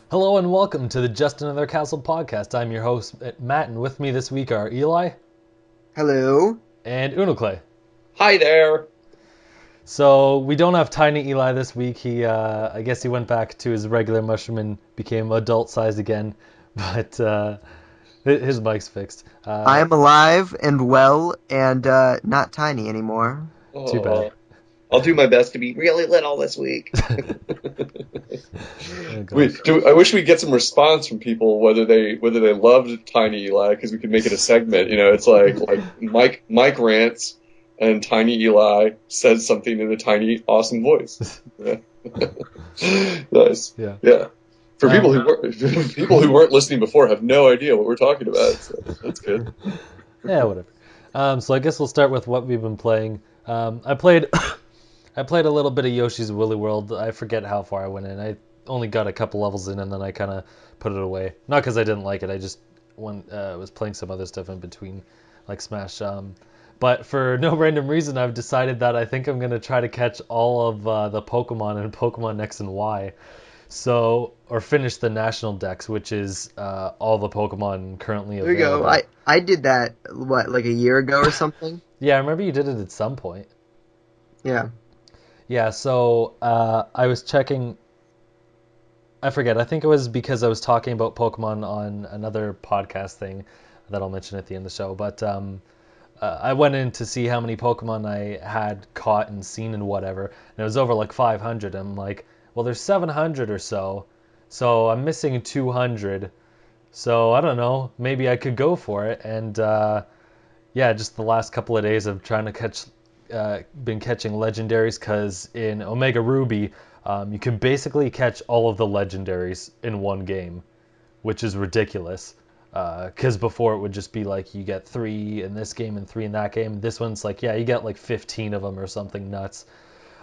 Hello and welcome to the Just Another Castle podcast. I'm your host, Matt, and with me this week are Eli. Hello. And Unoclay. Hi there. So we don't have tiny Eli this week. I guess he went back to his regular mushroom and became adult size again, but his mic's fixed. I am alive and well and not tiny anymore. Too bad. I'll do my best to be really little this week. Oh, I wish we'd get some response from people whether they loved Tiny Eli, because we could make it a segment. You know, it's like Mike rants and Tiny Eli says something in a tiny awesome voice. Yeah. Nice. Yeah. For people who weren't listening before have no idea what we're talking about. So that's good. Yeah, whatever. So I guess we'll start with what we've been playing. I played a little bit of Yoshi's Woolly World. I forget how far I went in. I only got a couple levels in, and then I kind of put it away. Not because I didn't like it. I just was playing some other stuff in between, like Smash. But for no random reason, I've decided that I think I'm going to try to catch all of the Pokemon in Pokemon X and Y. Or finish the National Dex, which is all the Pokemon currently available. There you go. I did that, like a year ago or something? Yeah, I remember you did it at some point. Yeah. Yeah, so I was checking. I forget. I think it was because I was talking about Pokemon on another podcast thing that I'll mention at the end of the show. But I went in to see how many Pokemon I had caught and seen and whatever. And it was over like 500. I'm like, well, there's 700 or so. So I'm missing 200. So I don't know. Maybe I could go for it. And yeah, just the last couple of days of trying to been catching legendaries, because in Omega Ruby you can basically catch all of the legendaries in one game, which is ridiculous, because before it would just be like you get 3 in this game and 3 in that game. This one's like, yeah, you get like 15 of them or something nuts.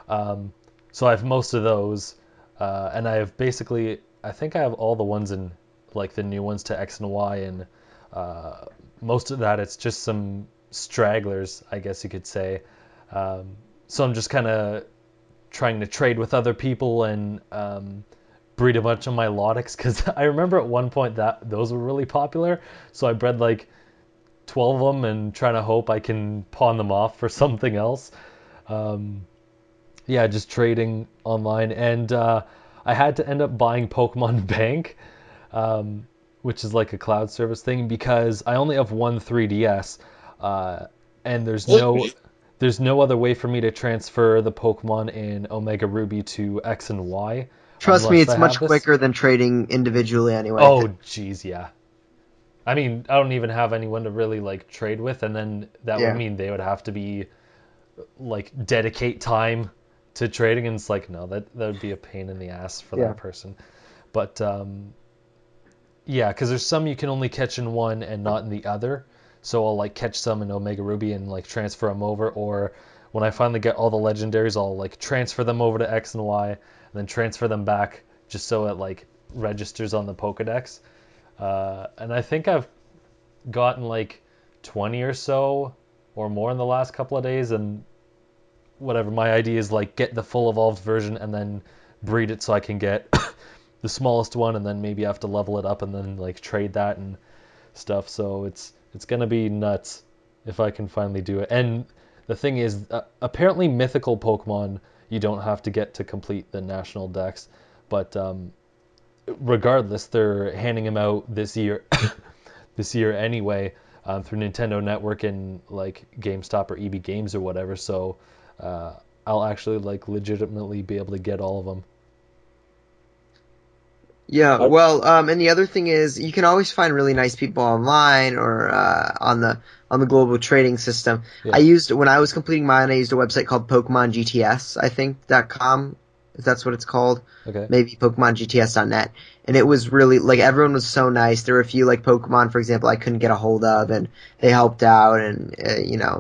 So I have most of those, and I think I have all the ones in, like, the new ones to X and Y, and most of that it's just some stragglers, I guess you could say. So I'm just kind of trying to trade with other people and breed a bunch of Milotics, because I remember at one point that those were really popular. So I bred like 12 of them and trying to hope I can pawn them off for something else. Yeah, just trading online. And I had to end up buying Pokemon Bank, which is like a cloud service thing, because I only have one 3DS, and there's no other way for me to transfer the Pokemon in Omega Ruby to X and Y. Trust me, it's much quicker than trading individually anyway. Oh, jeez, yeah. I mean, I don't even have anyone to really, like, trade with, and then that would mean they would have to be, like, dedicate time to trading, and it's like, no, that would be a pain in the ass for that person. But, yeah, because there's some you can only catch in one and not in the other. So I'll, like, catch some in Omega Ruby and, like, transfer them over, or when I finally get all the legendaries, I'll, like, transfer them over to X and Y, and then transfer them back just so it, like, registers on the Pokedex. And I think I've gotten, like, 20 or so or more in the last couple of days, and whatever, my idea is, like, get the full evolved version and then breed it so I can get the smallest one, and then maybe have to level it up and then, like, trade that and stuff. So it's gonna be nuts if I can finally do it. And the thing is, apparently mythical Pokemon you don't have to get to complete the National Dex, but regardless, they're handing them out this year anyway, through Nintendo Network and, like, GameStop or EB Games or whatever. So I'll actually, like, legitimately be able to get all of them. Yeah, I, well, and the other thing is you can always find really nice people online or on the global trading system. I Yeah. used when I was completing mine, I used a website called Pokemon GTS, I think .com, if that's what it's called. Okay. Maybe PokemonGTS.net. And it was really like everyone was so nice. There were a few like Pokemon, for example, I couldn't get a hold of, and they helped out, and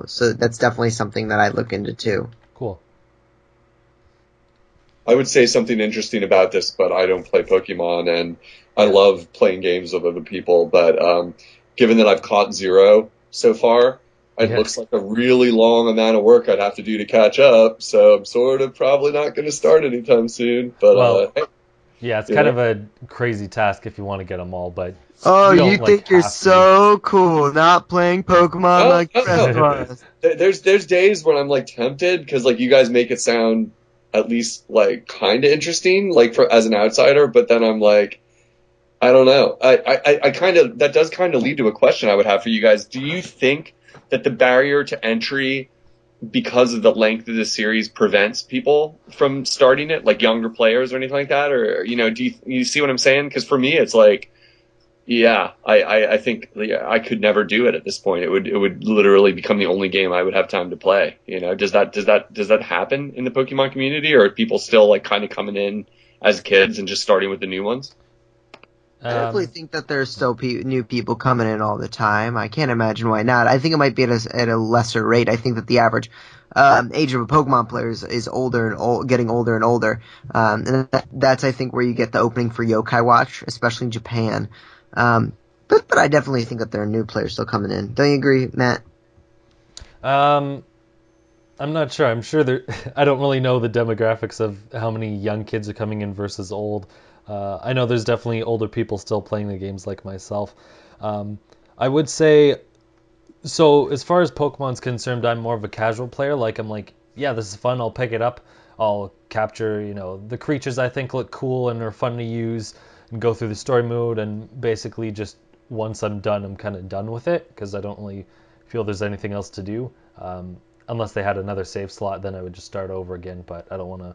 so that's definitely something that I look into too. Cool. I would say something interesting about this, but I don't play Pokemon, and I Yeah. love playing games with other people. But given that I've caught zero so far, it Yeah. looks like a really long amount of work I'd have to do to catch up. So I'm sort of probably not going to start anytime soon. But Well, hey, yeah, it's you kind know, of a crazy task if you want to get them all, but Oh, you you don't like think you're have to. so cool not playing Pokemon no, like the no, rest no. of us. There's days when I'm like tempted because like you guys make it sound at least like kind of interesting, like for as an outsider. But then I'm like, I don't know. I kind of that does kind of lead to a question I would have for you guys. Do you think that the barrier to entry, because of the length of the series, prevents people from starting it, like younger players or anything like that? Or do you see what I'm saying? Because for me, it's like, yeah, I think yeah, I could never do it at this point. It would literally become the only game I would have time to play. Does that happen in the Pokemon community, or are people still like kind of coming in as kids and just starting with the new ones? I definitely Um, think that there's still new people coming in all the time. I can't imagine why not. I think it might be at a lesser rate. I think that the average age of a Pokemon player is older and getting older and older. And that's I think where you get the opening for Yokai Watch, especially in Japan. But I definitely think that there are new players still coming in. Don't you agree, Matt? um, I'm not sure. I'm sure there. I don't really know the demographics of how many young kids are coming in versus old. I know there's definitely older people still playing the games like myself. Um, I would say so. As far as Pokemon's concerned, I'm more of a casual player. Like I'm like, yeah, this is fun. I'll pick it up. I'll capture, the creatures I think look cool and are fun to use, and go through the story mode. And basically, just once I'm done, I'm kind of done with it because I don't really feel there's anything else to do. Unless they had another save slot, then I would just start over again. But I don't want to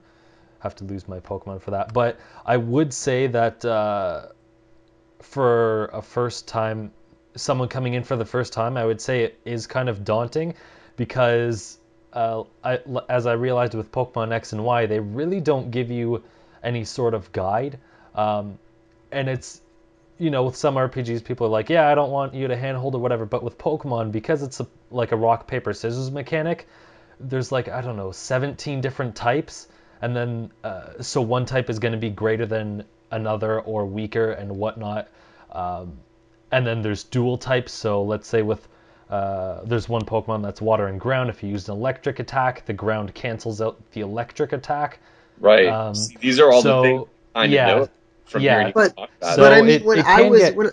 have to lose my Pokemon for that. But I would say that for a first time, someone coming in for the first time, I would say it is kind of daunting because as I realized with Pokemon X and Y, they really don't give you any sort of guide. Um, and it's, with some RPGs, people are like, yeah, I don't want you to handhold or whatever. But with Pokemon, because it's like a rock, paper, scissors mechanic, there's like, I don't know, 17 different types. And then, so one type is going to be greater than another or weaker and whatnot. Um, and then there's dual types. So let's say there's one Pokemon that's water and ground. If you use an electric attack, the ground cancels out the electric attack. Right. Um, See, these are all the things so I kind of yeah, know from hearing yeah. you But talk about but it. I So mean it, when it I can was get when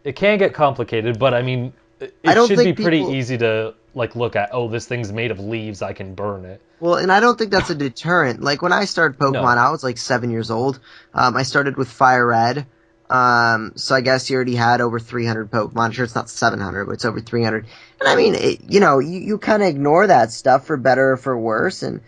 it can get complicated, but I mean, I it don't should be think pretty people easy to like look at. Oh, this thing's made of leaves. I can burn it. Well, and I don't think that's a deterrent. Like when I started Pokemon, No. I was like 7 years old. I started with Fire Red. So I guess you already had over 300 Pokemon. I'm sure it's not 700, but it's over 300. And I mean, you kind of ignore that stuff for better or for worse. And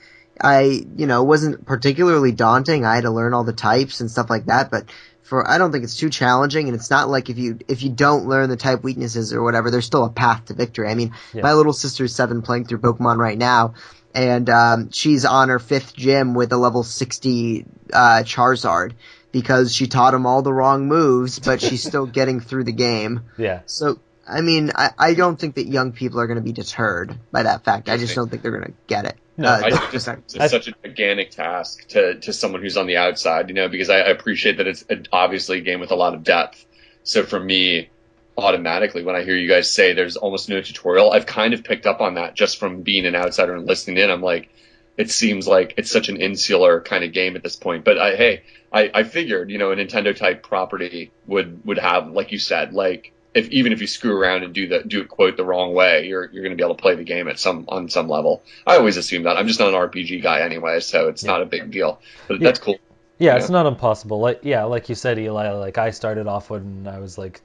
it wasn't particularly daunting. I had to learn all the types and stuff like that. But I don't think it's too challenging. And it's not like if you don't learn the type weaknesses or whatever, there's still a path to victory. I mean, Yeah. my little sister's 7 playing through Pokemon right now, and she's on her 5th gym with a level 60 Charizard because she taught him all the wrong moves, but she's still getting through the game. Yeah. So, I mean, I don't think that young people are going to be deterred by that fact. I just Interesting. don't think they're going to get it. No. I think it's I such a gigantic task to someone who's on the outside, because I appreciate that it's obviously a game with a lot of depth. So for me, automatically, when I hear you guys say there's almost no tutorial, I've kind of picked up on that just from being an outsider and listening in. I'm like, it seems like it's such an insular kind of game at this point. But I figured, a Nintendo type property would have, like you said, like even if you screw around and do it quote the wrong way, you're going to be able to play the game on some level. I always assume that. I'm just not an RPG guy anyway, so it's yeah. not a big deal. But Yeah. that's cool. Yeah, You it's know, not impossible. Like you said, Eli, like I started off when I was like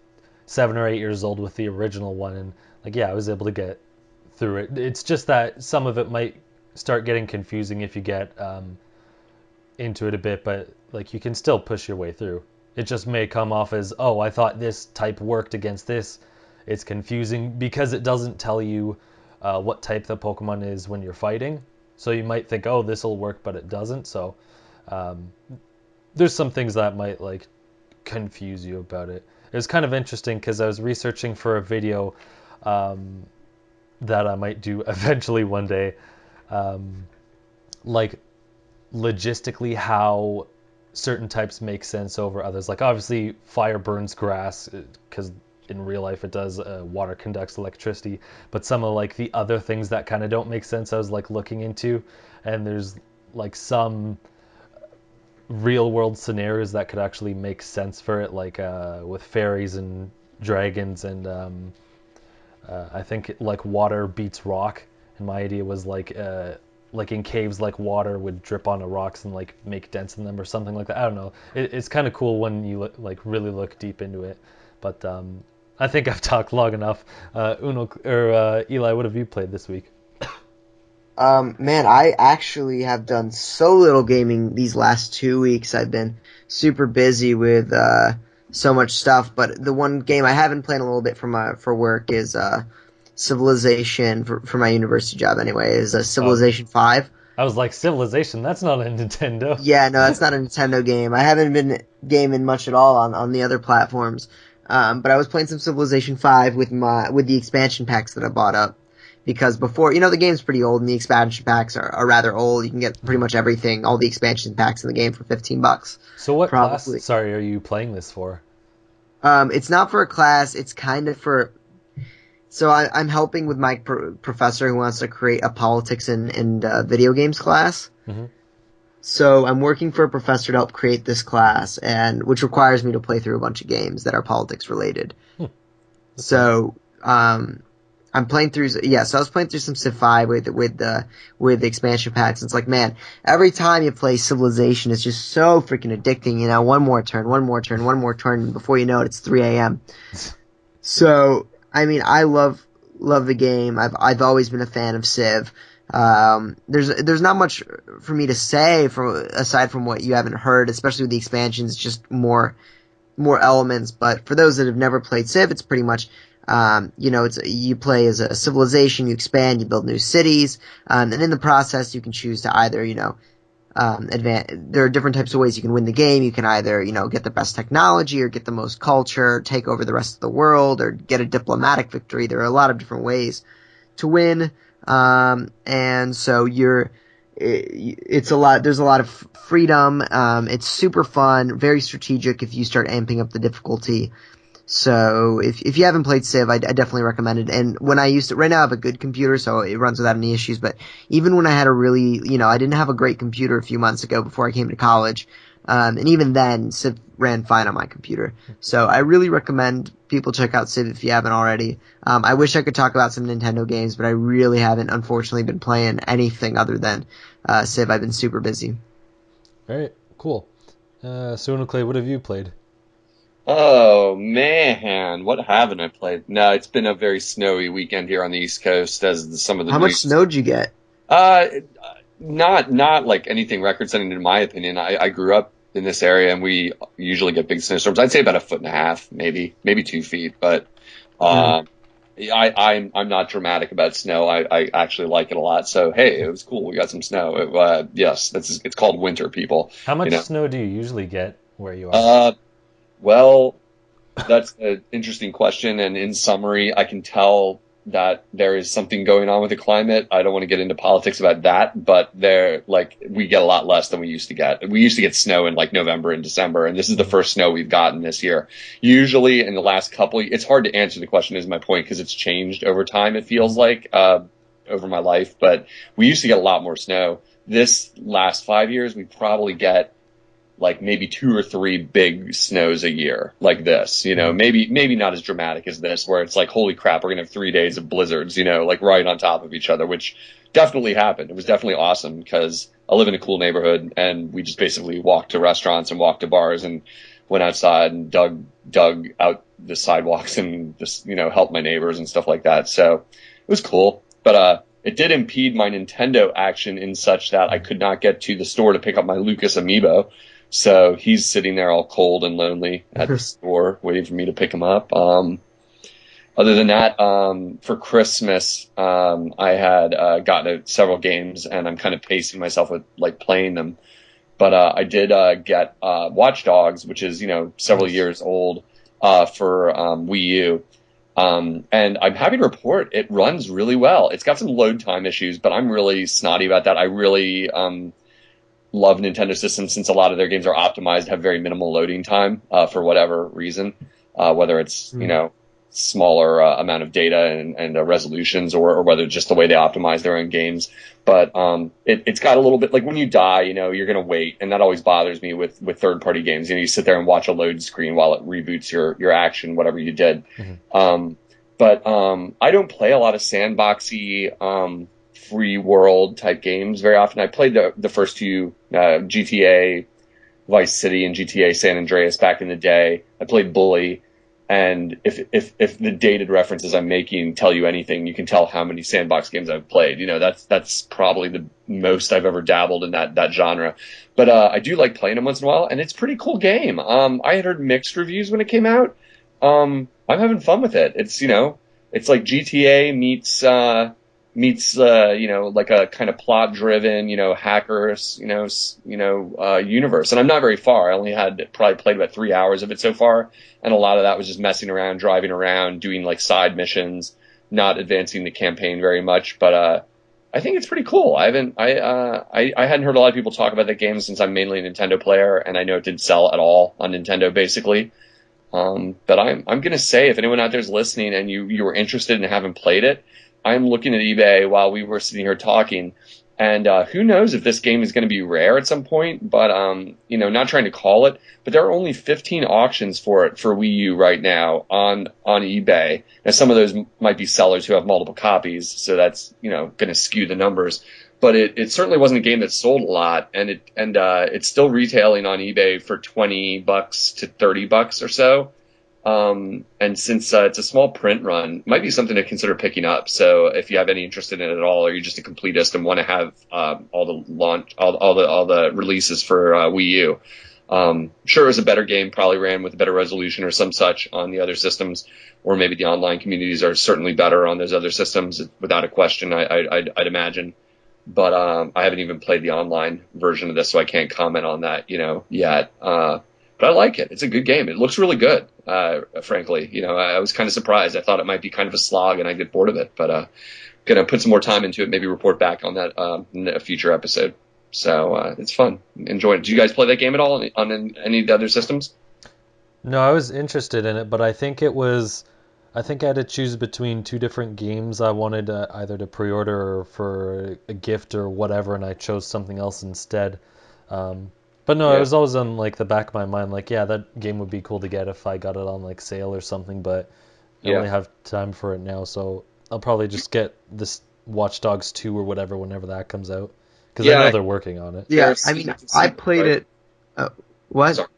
7 or 8 years old with the original one, and like yeah, I was able to get through it. It's just that some of it might start getting confusing if you get into it a bit, but like you can still push your way through. It just may come off as, oh, I thought this type worked against this. It's confusing because it doesn't tell you what type the Pokemon is when you're fighting. So you might think, oh, this will work, but it doesn't. So um, there's some things that might like confuse you about it. It was kind of interesting because I was researching for a video um, that I might do eventually one day, um, like logistically how certain types make sense over others. Like obviously fire burns grass because in real life it does. Water conducts electricity, but some of like the other things that kind of don't make sense I was like looking into, and there's like some real world scenarios that could actually make sense for it, like with fairies and dragons and I think like water beats rock, and my idea was like in caves, like water would drip onto rocks and like make dents in them or something like that. I don't know. It's kind of cool when you like really look deep into it. But I think I've talked long enough. Eli, what have you played this week? Man, I actually have done so little gaming these last 2 weeks. I've been super busy with so much stuff. But the one game I have been playing a little bit for work is Civilization for my university job. Anyway, is Civilization 5. I was like, Civilization? That's not a Nintendo. Yeah, no, that's not a Nintendo game. I haven't been gaming much at all on the other platforms. But I was playing some Civilization 5 with the expansion packs that I bought up. Because before, the game's pretty old and the expansion packs are rather old. You can get pretty much everything, all the expansion packs in the game for $15. So what probably. class, sorry, are you playing this for? It's not for a class, it's kind of for... So I'm helping with my professor who wants to create a politics and video games class. Mm-hmm. So I'm working for a professor to help create this class, which requires me to play through a bunch of games that are politics related. So I'm playing through. Yeah, so I was playing through some Civ 5 with the expansion packs. And it's like, man, every time you play Civilization, it's just so freaking addicting. One more turn, and before you know it, it's 3 a.m. So I mean, I love the game. I've always been a fan of Civ. There's not much for me to say aside from what you haven't heard, especially with the expansions. It's just more elements. But for those that have never played Civ, it's pretty much you play as a civilization, you expand, you build new cities, and in the process, you can choose to either there are different types of ways you can win the game. You can either get the best technology or get the most culture, take over the rest of the world, or get a diplomatic victory. There are a lot of different ways to win. And so there's a lot of freedom. It's super fun, very strategic if you start amping up the difficulty. So if you haven't played Civ, I definitely recommend it. And when right now I have a good computer, so it runs without any issues. But even when I had I didn't have a great computer a few months ago before I came to college. And even then, Civ ran fine on my computer. So I really recommend people check out Civ if you haven't already. I wish I could talk about some Nintendo games, but I really haven't, unfortunately, been playing anything other than Civ. I've been super busy. All right, cool. So Unoclay, what have you played? Oh, man, what haven't I played? No, it's been a very snowy weekend here on the East Coast, as some of the How much snow did you get? Not like anything record-setting in my opinion. I grew up in this area, and we usually get big snowstorms. I'd say about 1.5 feet, maybe 2 feet, but I'm not dramatic about snow. I actually like it a lot. So, hey, it was cool. We got some snow. Yes, it's called winter, people. How much snow do you usually get where you are? Well, that's an interesting question, and in summary, I can tell that there is something going on with the climate. I don't want to get into politics about that, but we get a lot less than we used to get. We used to get snow in like November and December, and this is the first snow we've gotten this year. Usually in the last it's hard to answer the question is my point because it's changed over time, it feels like, over my life, but we used to get a lot more snow. This last 5 years, we probably get like maybe 2 or 3 big snows a year like this, maybe not as dramatic as this, where it's like, holy crap, we're going to have 3 days of blizzards, like right on top of each other, which definitely happened. It was definitely awesome because I live in a cool neighborhood and we just basically walked to restaurants and walked to bars and went outside and dug out the sidewalks and just, helped my neighbors and stuff like that. So it was cool, but, it did impede my Nintendo action in such that I could not get to the store to pick up my Lucas amiibo. So he's sitting there all cold and lonely at the store waiting for me to pick him up. Other than that, for Christmas, I had gotten several games, and I'm kind of pacing myself with like playing them. But I did get Watch Dogs, which is several years old, for Wii U. And I'm happy to report it runs really well. It's got some load time issues, but I'm really snotty about that. I really love Nintendo systems, since a lot of their games are optimized to have very minimal loading time for whatever reason, whether it's smaller amount of data and resolutions, or whether it's just the way they optimize their own games. But it's got a little bit, like when you die, you're going to wait, and that always bothers me with third-party games. You sit there and watch a load screen while it reboots your action, whatever you did. But I don't play a lot of sandboxy free world type games very often. I played the first two, GTA Vice City and GTA San Andreas back in the day. I played Bully. And if the dated references I'm making tell you anything, you can tell how many sandbox games I've played. That's probably the most I've ever dabbled in that genre. But I do like playing them once in a while, and it's a pretty cool game. I had heard mixed reviews when it came out. I'm having fun with it. It's it's like GTA meets like a kind of plot driven hackers universe. And I'm not very far. I only had probably played about 3 hours of it so far, and a lot of that was just messing around, driving around, doing like side missions, not advancing the campaign very much. But I think it's pretty cool. I hadn't heard a lot of people talk about that game, since I'm mainly a Nintendo player, and I know it didn't sell at all on Nintendo basically. But I'm gonna say, if anyone out there is listening and you were interested and haven't played it, I'm looking at eBay while we were sitting here talking, and who knows if this game is going to be rare at some point, but not trying to call it, but there are only 15 auctions for it for Wii U right now on eBay. Now, some of those might be sellers who have multiple copies, so that's going to skew the numbers. But it certainly wasn't a game that sold a lot, and it's still retailing on eBay for $20 to $30 or so. And since it's a small print run, it might be something to consider picking up. So if you have any interest in it at all, or you're just a completist and want to have all the releases for Wii U, sure, it was a better game, probably ran with a better resolution or some such on the other systems, or maybe the online communities are certainly better on those other systems, without a question, I'd imagine. But I haven't even played the online version of this, so I can't comment on that yet. But I like it. It's a good game. It looks really good, frankly. I was kind of surprised. I thought it might be kind of a slog, and I'd get bored of it. But going to put some more time into it, maybe report back on that in a future episode. So it's fun. Enjoy it. Do you guys play that game at all on any of the other systems? No, I was interested in it, but I think I had to choose between two different games I wanted either to pre-order or for a gift or whatever, and I chose something else instead. But no, Yeah. it was always on like the back of my mind, like, yeah, that game would be cool to get if I got it on like sale or something, but I Yeah. only have time for it now, so I'll probably just get this Watch Dogs 2 or whatever whenever that comes out, because I Yeah, know they're working on it. Yeah, There's I mean, a I sequel, played right? it. What? Sorry.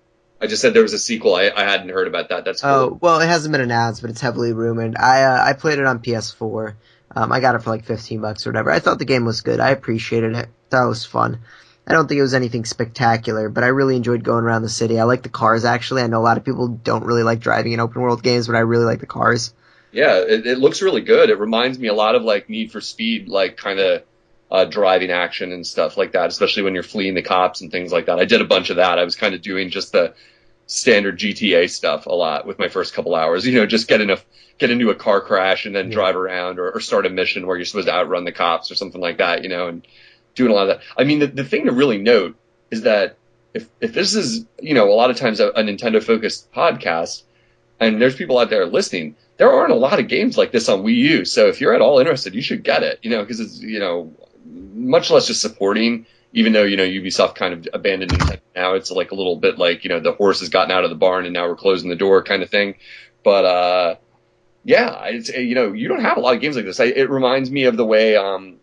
I just said there was a sequel. I hadn't heard about that. That's cool. Oh, well, it hasn't been announced, but it's heavily rumored. I played it on PS4. I got it for like $15 or whatever. I thought the game was good. I appreciated it. That was fun. I don't think it was anything spectacular, but I really enjoyed going around the city. I like the cars, actually. I know a lot of people don't really like driving in open world games, but I really like the cars. Yeah, it looks really good. It reminds me a lot of like Need for Speed, like kind of driving action and stuff like that, especially when you're fleeing the cops and things like that. I did a bunch of that. I was kind of doing just the standard GTA stuff a lot with my first couple hours. Just get into a car crash and then drive around, or start a mission where you're supposed to outrun the cops or something like that. And doing a lot of that. I mean, the thing to really note is that if this is a lot of times a Nintendo focused podcast, and there's people out there listening, there aren't a lot of games like this on Wii U. So if you're at all interested, you should get it. Because it's much less just supporting. Even though Ubisoft kind of abandoned Nintendo now, it's like a little bit like the horse has gotten out of the barn and now we're closing the door kind of thing. But yeah, it's you don't have a lot of games like this. It reminds me of the way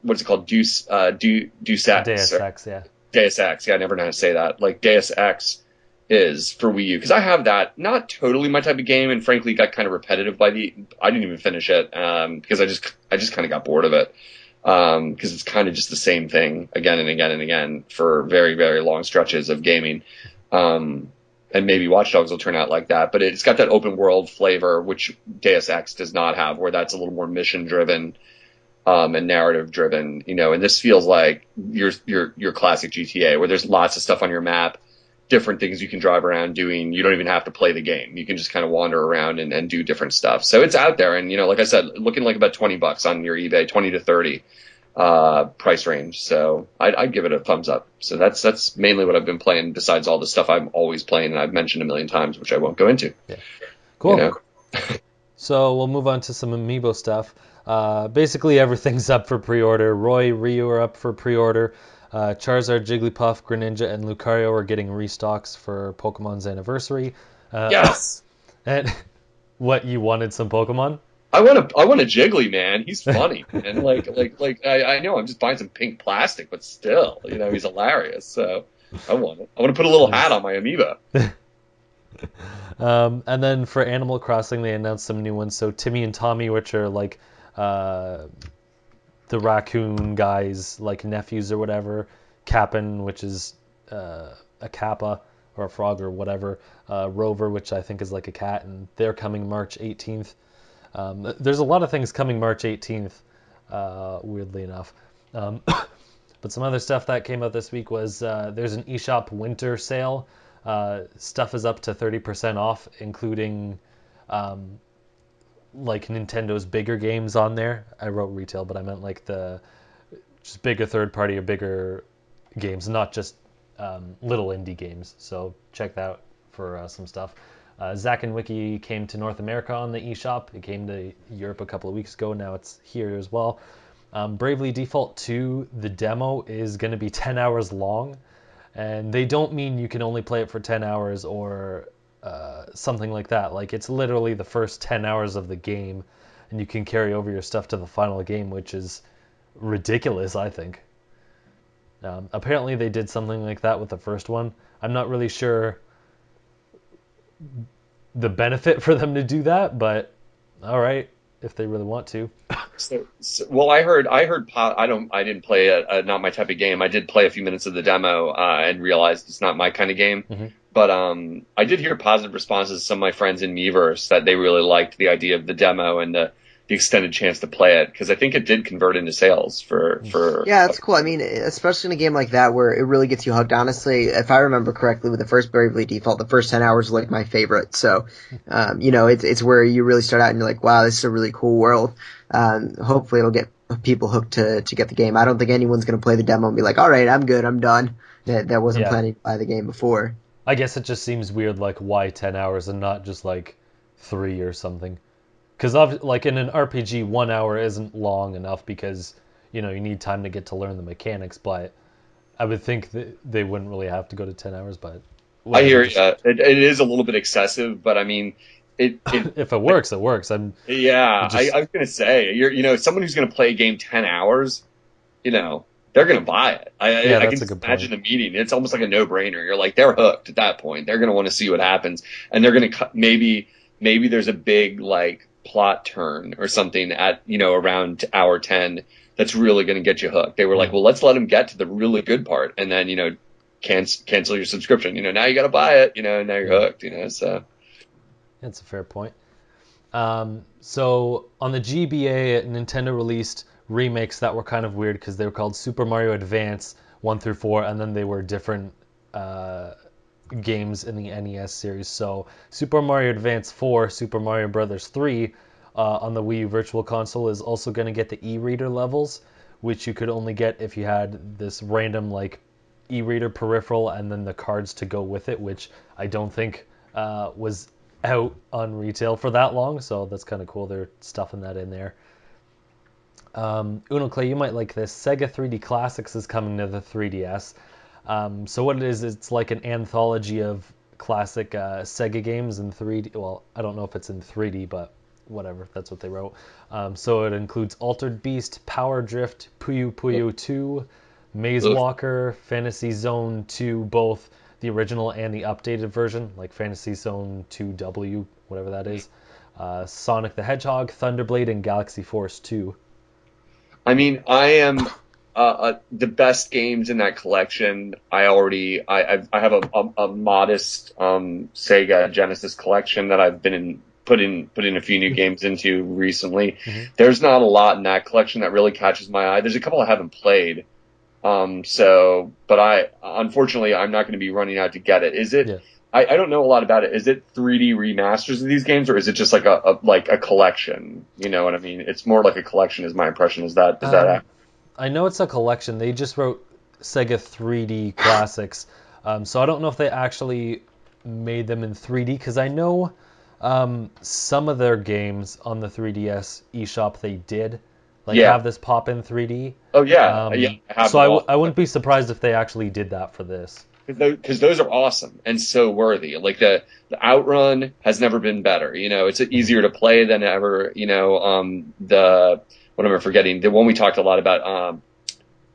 what's it called, Deus Ex. Deus Ex, yeah. Deus Ex. Yeah, I never know how to say that. Like Deus Ex is for Wii U, because I have that. Not totally my type of game, and frankly got kind of repetitive I didn't even finish it because I just kind of got bored of it. Because it's kind of just the same thing again and again and again for very, very long stretches of gaming. And maybe Watch Dogs will turn out like that, but it's got that open world flavor, which Deus Ex does not have, where that's a little more mission driven, and narrative driven, and this feels like your classic GTA, where there's lots of stuff on your map, different things you can drive around doing. You don't even have to play the game. You can just kind of wander around and do different stuff. So it's out there, and like I said, looking like about $20 on your eBay, 20 to 30 price range. So I'd give it a thumbs up. So that's mainly what I've been playing, besides all the stuff I'm always playing and I've mentioned a million times, which I won't go into. Yeah. Cool. You know? So we'll move on to some amiibo stuff. Basically everything's up for pre-order. Roy, Ryu are up for pre-order. Charizard, Jigglypuff, Greninja, and Lucario are getting restocks for Pokemon's anniversary. Yes. And what, you wanted some Pokemon? I want a Jiggly, man. He's funny, and I know I'm just buying some pink plastic, but still, he's hilarious. So I want it. I want to put a little hat on my amiibo. And then for Animal Crossing, they announced some new ones. So Timmy and Tommy, which are like the raccoon guys, like nephews or whatever. Cap'n, which is a kappa or a frog or whatever. Rover, which I think is like a cat, and they're coming March 18th. There's a lot of things coming March 18th, weirdly enough. But some other stuff that came out this week was there's an eShop winter sale. Stuff is up to 30% off, including like Nintendo's bigger games on there. I wrote retail, but I meant like the just bigger third party or bigger games, not just little indie games. So check that out for some stuff. Zack and Wiki came to North America on the eShop. It came to Europe a couple of weeks ago. Now it's here as well. Bravely Default 2, the demo is going to be 10 hours long. And they don't mean you can only play it for 10 hours or something like that. Like, it's literally the first 10 hours of the game, and you can carry over your stuff to the final game, which is ridiculous, I think. Apparently they did something like that with the first one. I'm not really sure the benefit for them to do that, but all right, if they really want to. Well, I heard. I didn't play it. Not my type of game. I did play a few minutes of the demo and realized it's not my kind of game. Mm-hmm. But I did hear positive responses from some of my friends in Miiverse that they really liked the idea of the demo and the extended chance to play it, because I think it did convert into sales for. Yeah, it's cool. I mean, especially in a game like that where it really gets you hooked. Honestly, if I remember correctly, with the first Bravely Default, the first 10 hours were like my favorite. So, it's where you really start out and you're like, wow, this is a really cool world. Hopefully it'll get people hooked to get the game. I don't think anyone's going to play the demo and be like, all right, I'm good, I'm done. That wasn't planning to buy the game before. I guess it just seems weird, like, why 10 hours and not just like 3 or something. Because like in an RPG, 1 hour isn't long enough because you need time to get to learn the mechanics. But I would think that they wouldn't really have to go to 10 hours. But I hear it is a little bit excessive, but I mean, it if it works, it works. I was gonna say, someone who's gonna play a game 10 hours, they're gonna buy it. I can just imagine the meeting. It's almost like a no-brainer. You're like, they're hooked at that point. They're gonna want to see what happens, and they're gonna maybe there's a big like plot turn or something at around hour 10 that's really going to get you hooked. They were like, well, let's let them get to the really good part and then cancel your subscription. Now you got to buy it. Now you're hooked. So that's a fair point. So on the GBA, Nintendo released remakes that were kind of weird because they were called Super Mario Advance 1 through 4, and then they were different games in the NES series. So Super Mario Advance 4, Super Mario Brothers 3 on the Wii U Virtual Console is also going to get the e-reader levels, which you could only get if you had this random like e-reader peripheral and then the cards to go with it, which I don't think was out on retail for that long. So that's kind of cool. They're stuffing that in there. Unoclay, you might like this. Sega 3D Classics is coming to the 3DS. So what it is, it's like an anthology of classic Sega games in 3D. Well, I don't know if it's in 3D, but whatever, that's what they wrote. So it includes Altered Beast, Power Drift, Puyo Puyo 2, Maze Walker, Fantasy Zone 2, both the original and the updated version, like Fantasy Zone 2W, whatever that is. Sonic the Hedgehog, Thunderblade, and Galaxy Force 2. I mean, I am the best games in that collection. I have a modest Sega Genesis collection that I've put in a few new games into recently. Mm-hmm. There's not a lot in that collection that really catches my eye. There's a couple I haven't played. But unfortunately, I'm not going to be running out to get it. Is it? Yeah. I don't know a lot about it. Is it 3D remasters of these games, or is it just like a collection? You know what I mean? It's more like a collection, is my impression. Is that accurate? I know it's a collection. They just wrote Sega 3D Classics, so I don't know if they actually made them in 3D, because I know some of their games on the 3DS eShop they did have this pop in 3D. Oh yeah, I have So them all. I wouldn't be surprised if they actually did that for this. Because those are awesome and so worthy. Like the Outrun has never been better. You know, it's easier to play than ever. You know, what am I forgetting? The one we talked a lot about.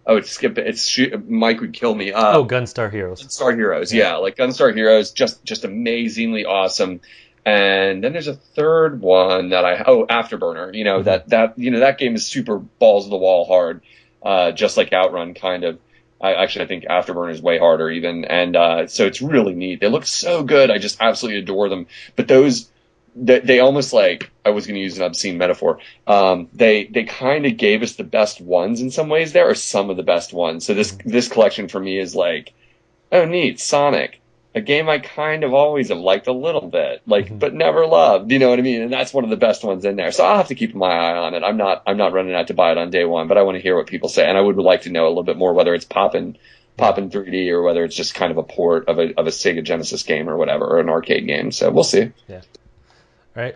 Mike would kill me. Gunstar Heroes. Gunstar Heroes, yeah, like Gunstar Heroes, just amazingly awesome. And then there's a third one that Afterburner. You know, that game is super balls to the wall hard, just like Outrun kind of. I think Afterburner is way harder even, and so it's really neat. They look so good. I just absolutely adore them. But they almost, like, I was going to use an obscene metaphor. They kind of gave us the best ones in some ways. There are some of the best ones. So this collection for me is like, oh neat, Sonic, a game I kind of always have liked a little bit, but never loved. You know what I mean? And that's one of the best ones in there. So I'll have to keep my eye on it. I'm not running out to buy it on day one, but I want to hear what people say, and I would like to know a little bit more whether it's poppin' 3D or whether it's just kind of a port of a Sega Genesis game or whatever, or an arcade game. So we'll see. Yeah. All right.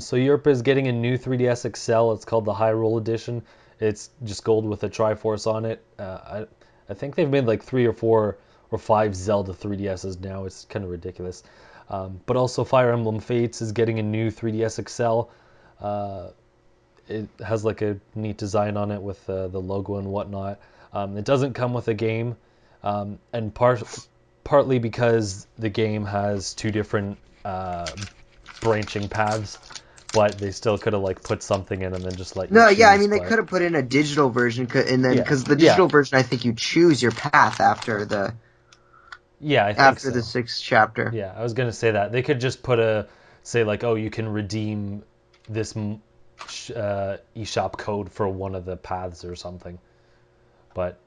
So Europe is getting a new 3DS XL. It's called the High Roll Edition. It's just gold with a Triforce on it. I think they've made like 3 or 4 or 5 Zelda 3DSs now. It's kind of ridiculous. But also Fire Emblem Fates is getting a new 3DS XL. It has like a neat design on it with the logo and whatnot. It doesn't come with a game, and partly because the game has 2 different branching paths, but they still could have like put something in and then just let you choose, I mean, they could have put in a digital version, and then because the digital version, I think you choose your path after the I think after so. the 6th chapter. Yeah, I was gonna say that they could just put say like, oh, you can redeem this eShop code for one of the paths or something, but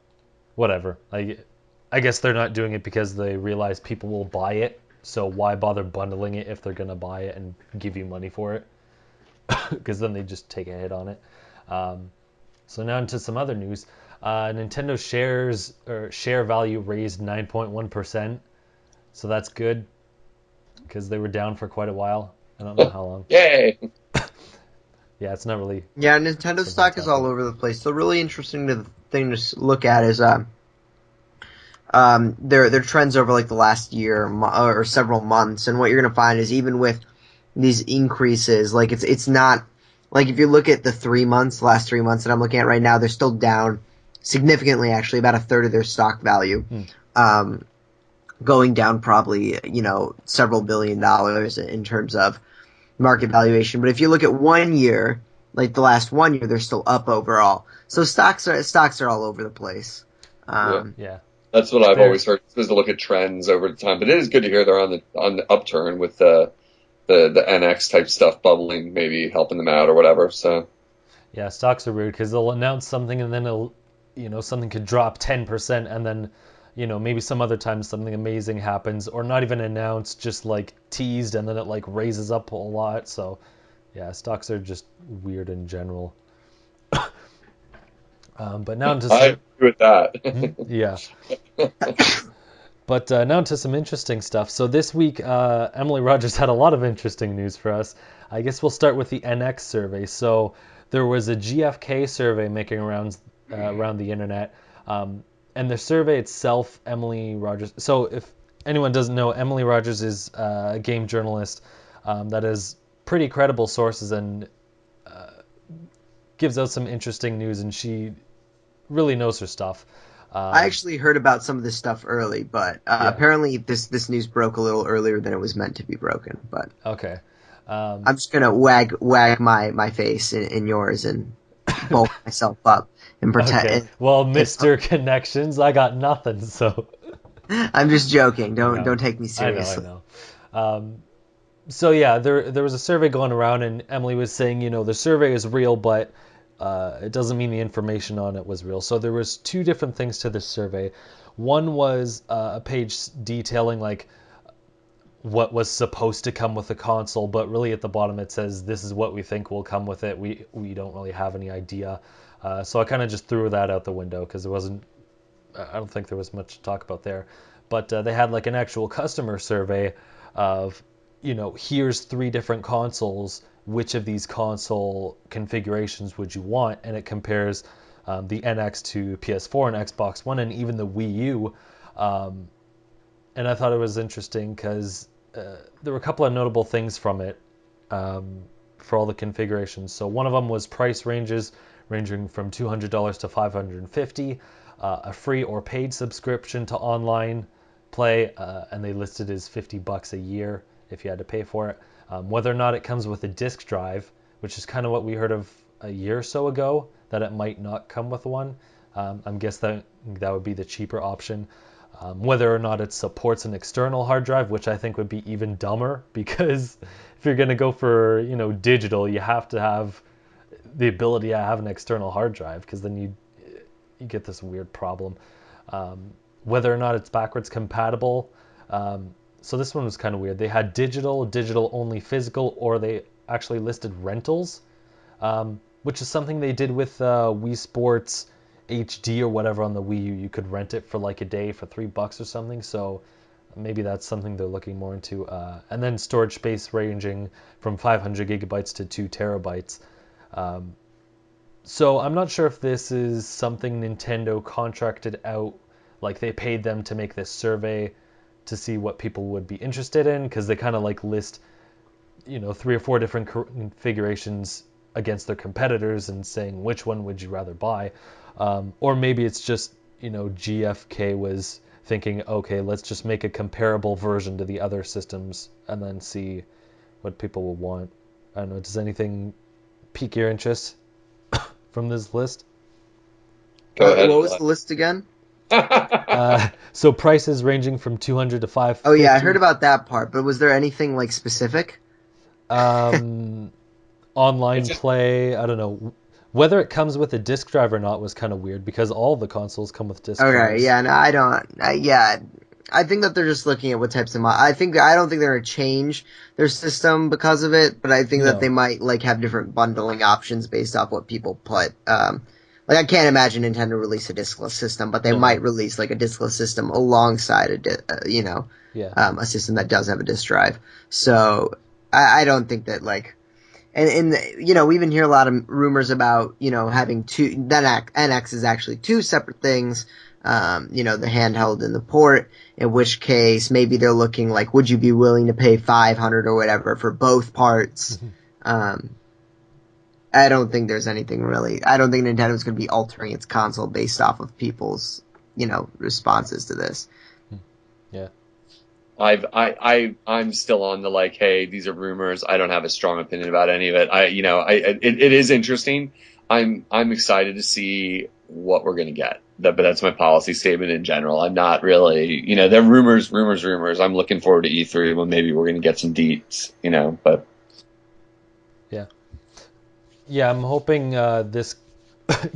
whatever. I guess they're not doing it because they realize people will buy it. So why bother bundling it if they're going to buy it and give you money for it? Because then they just take a hit on it. So now into some other news. Nintendo share value raised 9.1%. So that's good because they were down for quite a while. I don't know how long. Yay! Yeah, it's not really... Yeah, Nintendo stock is all over the place. The really interesting thing to look at is... their trends over like the last year or several months, and what you're going to find is even with these increases, like it's not like if you look at the last 3 months that I'm looking at right now, they're still down significantly, actually about a third of their stock value, going down probably several $1 billion in terms of market valuation. But if you look at 1 year, like the last 1 year, they're still up overall. So stocks are all over the place. Yeah. That's what I've always heard. It's supposed to look at trends over time, but it is good to hear they're on the upturn with the NX type stuff bubbling, maybe helping them out or whatever. So yeah, stocks are weird because they'll announce something and then something could drop 10%, and then maybe some other time something amazing happens, or not even announced, just like teased, and then it like raises up a lot. So yeah, stocks are just weird in general. But now into I agree with that. Yeah. But now into some interesting stuff. So this week, Emily Rogers had a lot of interesting news for us. I guess we'll start with the NX survey. So there was a GFK survey making around the internet. And the survey itself, Emily Rogers... So if anyone doesn't know, Emily Rogers is a game journalist that has pretty credible sources and gives out some interesting news, and she really knows her stuff. I actually heard about some of this stuff early, but apparently this news broke a little earlier than it was meant to be broken. But okay, I'm just gonna wag my face in yours and bulk myself up and pretend. Okay. And Well, take Mr. Connections, I got nothing, so I'm just joking. I Don't know. take me I seriously. know. So yeah, there was a survey going around, and Emily was saying, the survey is real, but it doesn't mean the information on it was real. So there was two different things to this survey. One was a page detailing like what was supposed to come with the console, but really at the bottom it says this is what we think will come with it. We don't really have any idea. So I kind of just threw that out the window because it wasn't. I don't think there was much to talk about there. But they had like an actual customer survey of, here's three different consoles. Which of these console configurations would you want? And it compares the NX to PS4 and Xbox One and even the Wii U. And I thought it was interesting because there were a couple of notable things from it for all the configurations. So one of them was price ranges ranging from $200 to $550, a free or paid subscription to online play, and they listed as $50 a year if you had to pay for it. Whether or not it comes with a disk drive, which is kind of what we heard of a year or so ago, that it might not come with one. I'm guessing that would be the cheaper option. Whether or not it supports an external hard drive, which I think would be even dumber, because if you're going to go for digital, you have to have the ability to have an external hard drive, because then you get this weird problem. Whether or not it's backwards compatible. So this one was kind of weird. They had digital only physical, or they actually listed rentals, which is something they did with Wii Sports HD or whatever on the Wii U. You could rent it for like a day for $3 or something. So maybe that's something they're looking more into. And then storage space ranging from 500 gigabytes to 2 terabytes. So I'm not sure if this is something Nintendo contracted out, like they paid them to make this survey to see what people would be interested in, because they kind of like list, 3 or 4 different configurations against their competitors and saying which one would you rather buy. Or maybe it's just, GFK was thinking, okay, let's just make a comparable version to the other systems and then see what people will want. I don't know, does anything pique your interest from this list? Go ahead. What was the list again? So prices ranging from 200 to 550. Oh yeah, I heard about that part, but was there anything like specific? Online play, I don't know. Whether it comes with a disc drive or not was kind of weird, because all the consoles come with disc Okay, drives. yeah, no, I don't. Yeah, I think that they're just looking at what types of. I don't think they're gonna change their system because of it, but I think that No. they might like have different bundling options based off what people put. Like I can't imagine Nintendo release a discless system, but they No. might release like a discless system alongside Yeah. a system that does have a disc drive. So I don't think that like. And we even hear a lot of rumors about, having two, that NX is actually two separate things, the handheld and the port, in which case maybe they're looking like, would you be willing to pay 500 or whatever for both parts? I don't think there's anything really, I don't think Nintendo's going to be altering its console based off of people's, responses to this. Yeah. I'm still on the like, hey, these are rumors. I don't have a strong opinion about any of it. It is interesting. I'm excited to see what we're gonna get. But that's my policy statement in general. I'm not really, they're rumors. I'm looking forward to E3 when maybe we're gonna get some deets, but. Yeah. Yeah, I'm hoping this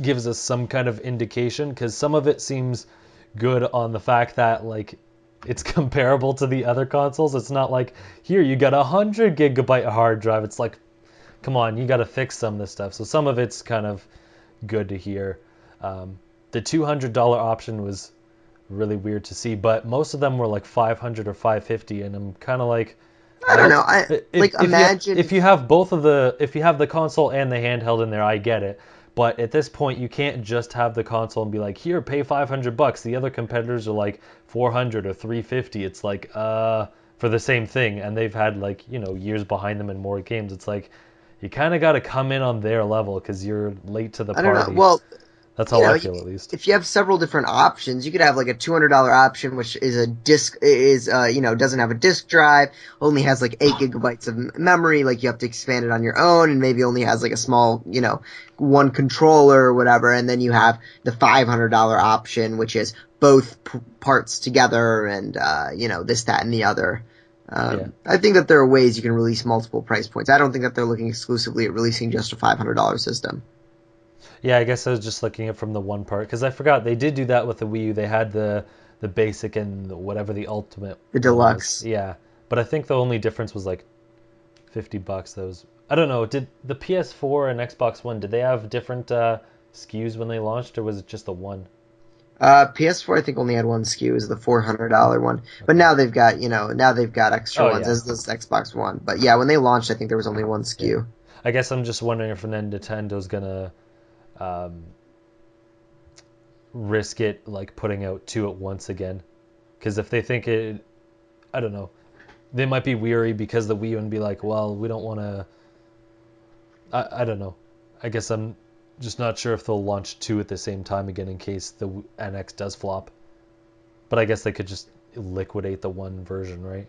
gives us some kind of indication, because some of it seems good on the fact that like it's comparable to the other consoles. It's not like, here you got 100 gigabyte hard drive. It's like, come on, you got to fix some of this stuff. So some of it's kind of good to hear. The $200 option was really weird to see, but most of them were like 500 or 550, and I'm kind of like, I don't know. Imagine if you have if you have the console and the handheld in there, I get it. But at this point, you can't just have the console and be like, here, pay $500. The other competitors are like 400 or 350. It's like, for the same thing, and they've had like years behind them and more games. It's like you kind of got to come in on their level because you're late to the I don't party. know. Well, That's how I feel, at least. If you have several different options, you could have like a $200 option, which is doesn't have a disk drive, only has like 8 gigabytes of memory, like you have to expand it on your own, and maybe only has like a small, one controller or whatever, and then you have the $500 option, which is both parts together and, this, that, and the other. I think that there are ways you can release multiple price points. I don't think that they're looking exclusively at releasing just a $500 system. Yeah, I guess I was just looking at from the one part, because I forgot they did do that with the Wii U. They had the basic and whatever the ultimate. The deluxe. Yeah, but I think the only difference was like $50. Those, I don't know. Did the PS4 and Xbox One, did they have different SKUs when they launched, or was it just the one? PS4 I think only had one SKU, is the $400 one. But now they've got extra ones, as does Xbox One. But yeah, when they launched, I think there was only one SKU. Yeah. I guess I'm just wondering if Nintendo's gonna risk it, like putting out 2 at once again, because if they think it, I don't know, they might be weary because the Wii U and be like, well, we don't want to. I don't know. I guess I'm just not sure if they'll launch 2 at the same time again in case the NX does flop. But I guess they could just liquidate the one version, right?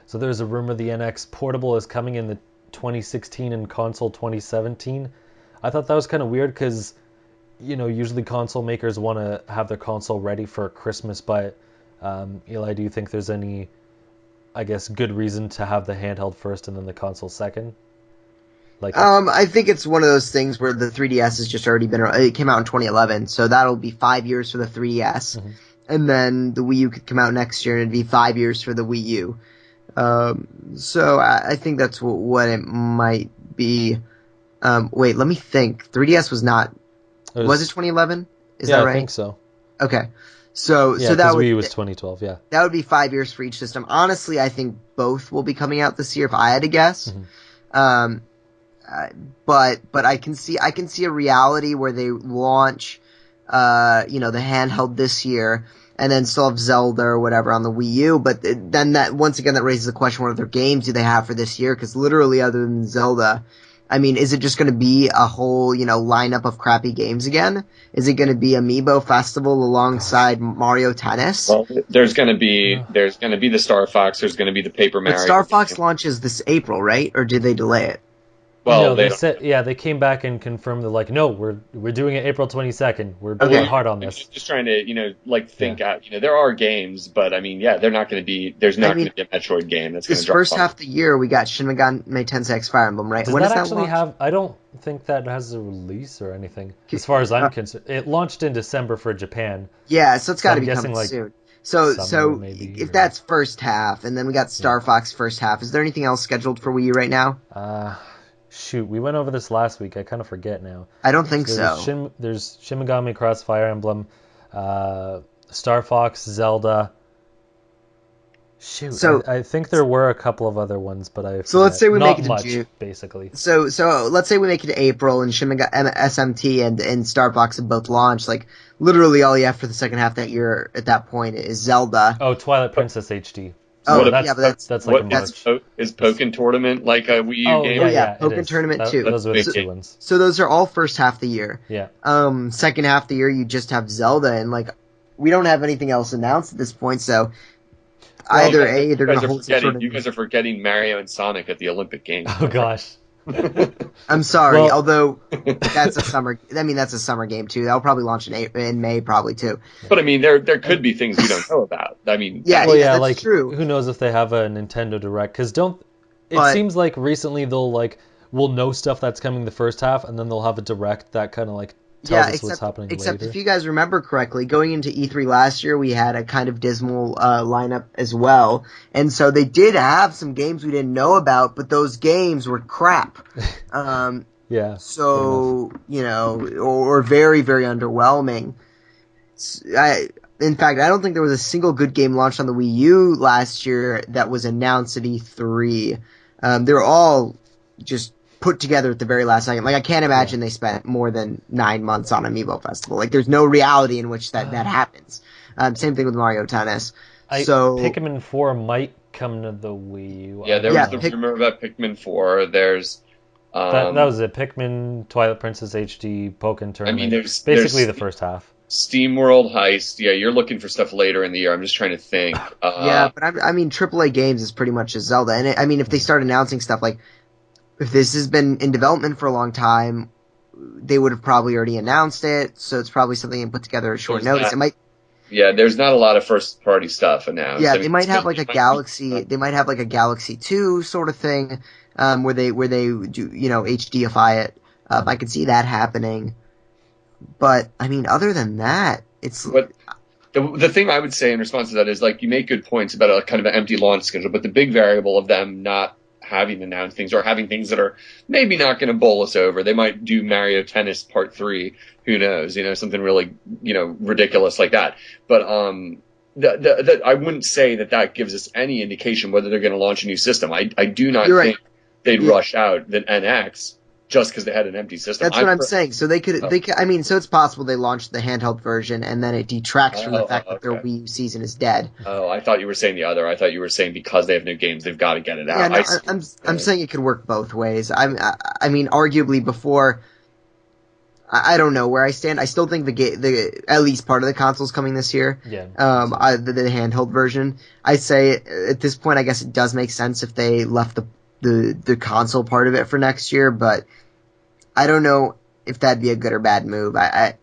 So there's a rumor the NX Portable is coming in the 2016 and console 2017. I thought that was kind of weird because, usually console makers want to have their console ready for Christmas, but Eli, do you think there's any, I guess, good reason to have the handheld first and then the console second? I think it's one of those things where the 3DS has just already it came out in 2011, so that'll be 5 years for the 3DS. Mm-hmm. And then the Wii U could come out next year and it'd be 5 years for the Wii U. So I think that's what it might be. Wait, let me think. 3DS was not... Was it 2011? Is that right? Yeah, I think so. Okay. So that Wii U was 2012, yeah. That would be 5 years for each system. Honestly, I think both will be coming out this year if I had to guess. Mm-hmm. But I can see a reality where they launch, the handheld this year, and then still have Zelda or whatever on the Wii U. But then that raises the question: what other games do they have for this year? Because literally, other than Zelda, I mean, is it just going to be a whole lineup of crappy games again? Is it going to be Amiibo Festival alongside Mario Tennis? Well, there's going to be the Star Fox. There's going to be the Paper Mario. But Star Fox launches this April, right? Or did they delay it? Well, they said, they came back and confirmed they're like, no, we're doing it April 22nd. We're working hard on this. Just trying to, think out. There are games, but I mean, they're not going to be. There's not going to be a Metroid game that's going to drop. This first half of the year, we got Shin Megami Tensei X Fire Emblem, right? Does that actually have? I don't think that has a release or anything. As far as I'm concerned, it launched in December for Japan. Yeah, so it's got to be coming soon. So maybe, if that's first half, and then we got Star Fox first half, is there anything else scheduled for Wii U right now? Shoot, we went over this last week. I kind of forget now. I don't think so. There's Shin Megami Cross Fire Emblem, Star Fox, Zelda. Shoot, so I think there were a couple of other ones, but I forget. So let's say we make it to June, basically. So let's say we make it to April, and Shin Megami SMT and Star Fox have both launched. Like literally, all you have for the second half that year at that point is Zelda. Oh, Twilight Princess HD. Oh, that's like is Pokken Tournament like a Wii U game? Oh, yeah, Pokken Tournament too. Those are the 2 ones. So those are all first half of the year. Yeah. Second half of the year, you just have Zelda, and we don't have anything else announced at this point. So they're going to hold you guys are forgetting Mario and Sonic at the Olympic Games. Oh gosh. I'm sorry, although that's a summer. I mean, that's a summer game too. That'll probably launch in May, probably too. But I mean, there could be things we don't know about. I mean, that's true. Who knows if they have a Nintendo Direct? Because it seems like recently we'll know stuff that's coming the first half, and then they'll have a Direct that kind of tells us what's happening except later. If you guys remember correctly, going into E3 last year, we had a kind of dismal lineup as well. And so they did have some games we didn't know about, but those games were crap. Yeah. So, or very, very underwhelming. In fact, I don't think there was a single good game launched on the Wii U last year that was announced at E3. They were all just put together at the very last second. I can't imagine they spent more than 9 months on Amiibo Festival. There's no reality in which that happens. Same thing with Mario Tennis. Pikmin 4 might come to the Wii U. Yeah, there was the rumor about Pikmin 4. There's That was it. Pikmin, Twilight Princess HD, Pokken I mean, Tournament. there's Basically the first half. Steam World Heist. Yeah, you're looking for stuff later in the year. I'm just trying to think. Yeah, but I mean, AAA games is pretty much a Zelda, and I mean, if they start announcing stuff like, if this has been in development for a long time, they would have probably already announced it, so it's probably something they put together at short notice. It might. Yeah, there's not a lot of first party stuff announced. Yeah, I mean, they might have like a Galaxy. They might have like a Galaxy 2 sort of thing, where they do HDify it. I could see that happening, but I mean, other than that, it's. But the thing I would say in response to that is, like, you make good points about a kind of an empty launch schedule, but the big variable of them not having announced things or having things that are maybe not going to bowl us over. They might do Mario Tennis Part 3. Who knows? Something really, ridiculous like that. But I wouldn't say that gives us any indication whether they're going to launch a new system. I do not You're think right. they'd rush out the NX just because they had an empty system. That's what I'm saying. So they could. I mean, so it's possible they launched the handheld version and then it detracts from the fact that their Wii U season is dead. Oh, I thought you were saying the other. I thought you were saying because they have new games, they've got to get it out. Yeah, no, I'm saying it could work both ways. I mean, arguably before. I don't know where I stand. I still think the at least part of the console's coming this year. Yeah. The handheld version. I say at this point, I guess it does make sense if they left the console part of it for next year, but I don't know if that'd be a good or bad move. I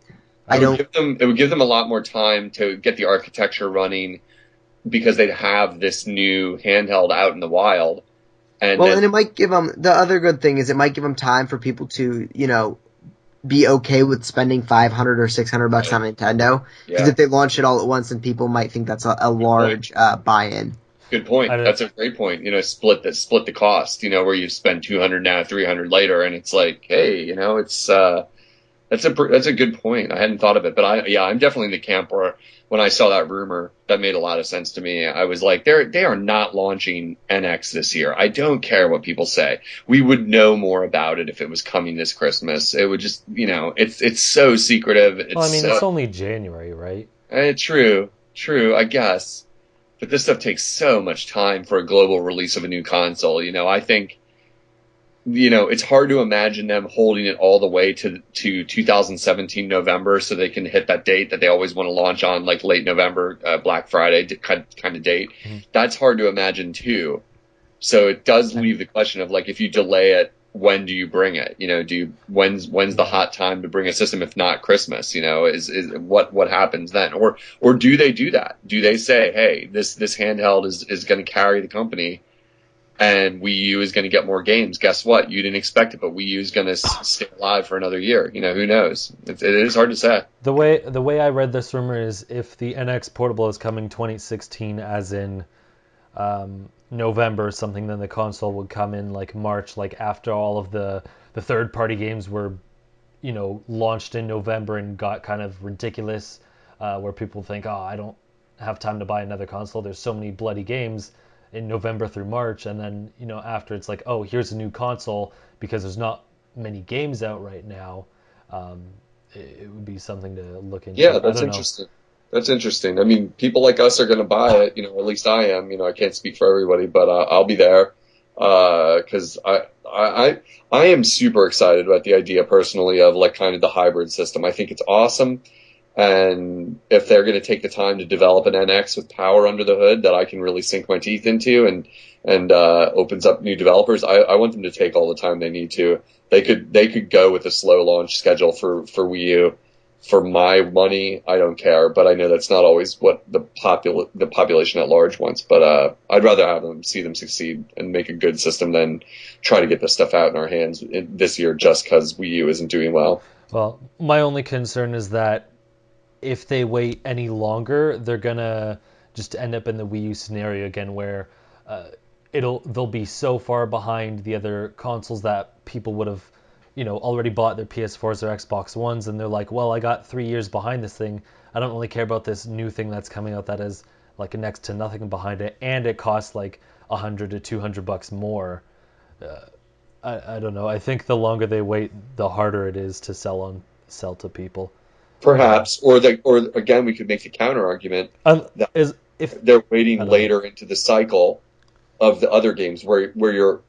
don't. It would give them a lot more time to get the architecture running because they'd have this new handheld out in the wild. And it might give them, the other good thing is it might give them time for people to, be okay with spending $500 or $600 on Nintendo. Because if they launch it all at once, then people might think that's a large buy-in. Good point. That's a great point. Split the cost. Where you spend $200 now, $300 later, and it's like, hey, it's that's a good point. I hadn't thought of it, but I'm definitely in the camp where when I saw that rumor, that made a lot of sense to me. I was like, they are not launching NX this year. I don't care what people say. We would know more about it if it was coming this Christmas. It would just, it's so secretive. It's only January, right? True, I guess. But this stuff takes so much time for a global release of a new console. I think, it's hard to imagine them holding it all the way to 2017 November so they can hit that date that they always want to launch on, like late November, Black Friday kind of date. Mm-hmm. That's hard to imagine too. So it does leave the question of, like, if you delay it, when do you bring it? When's the hot time to bring a system if not Christmas? Is what happens then? Or do they do that? Do they say, hey, this handheld is going to carry the company? And Wii U is going to get more games. Guess what? You didn't expect it, but Wii U is going to stay alive for another year. Who knows? It is hard to say. The way I read this rumor is if the NX Portable is coming 2016, as in November or something, then the console would come in like March, like after all of the third-party games were, launched in November and got kind of ridiculous, where people think, oh, I don't have time to buy another console. There's so many bloody games in November through March, and then after it's like, oh, here's a new console because there's not many games out right now. It would be something to look into. Yeah, that's interesting. That's interesting. I mean, people like us are going to buy it. At least I am. I can't speak for everybody, but I'll be there because I am super excited about the idea personally of, like, kind of the hybrid system. I think it's awesome. And if they're going to take the time to develop an NX with power under the hood that I can really sink my teeth into and opens up new developers, I want them to take all the time they need to. They could go with a slow launch schedule for Wii U. For my money, I don't care, but I know that's not always what the population at large wants. But I'd rather see them succeed and make a good system than try to get this stuff out in our hands this year just because Wii U isn't doing well. Well, my only concern is that if they wait any longer, they're gonna just end up in the Wii U scenario again, where they'll be so far behind the other consoles that people would have, already bought their PS4s or Xbox Ones, and they're like, well, I got 3 years behind this thing. I don't really care about this new thing that's coming out that is like next to nothing behind it, and it costs like $100 to $200 more. I don't know. I think the longer they wait, the harder it is to sell to people. Perhaps, or again, we could make the counter argument that if they're waiting later into the cycle of the other games where you're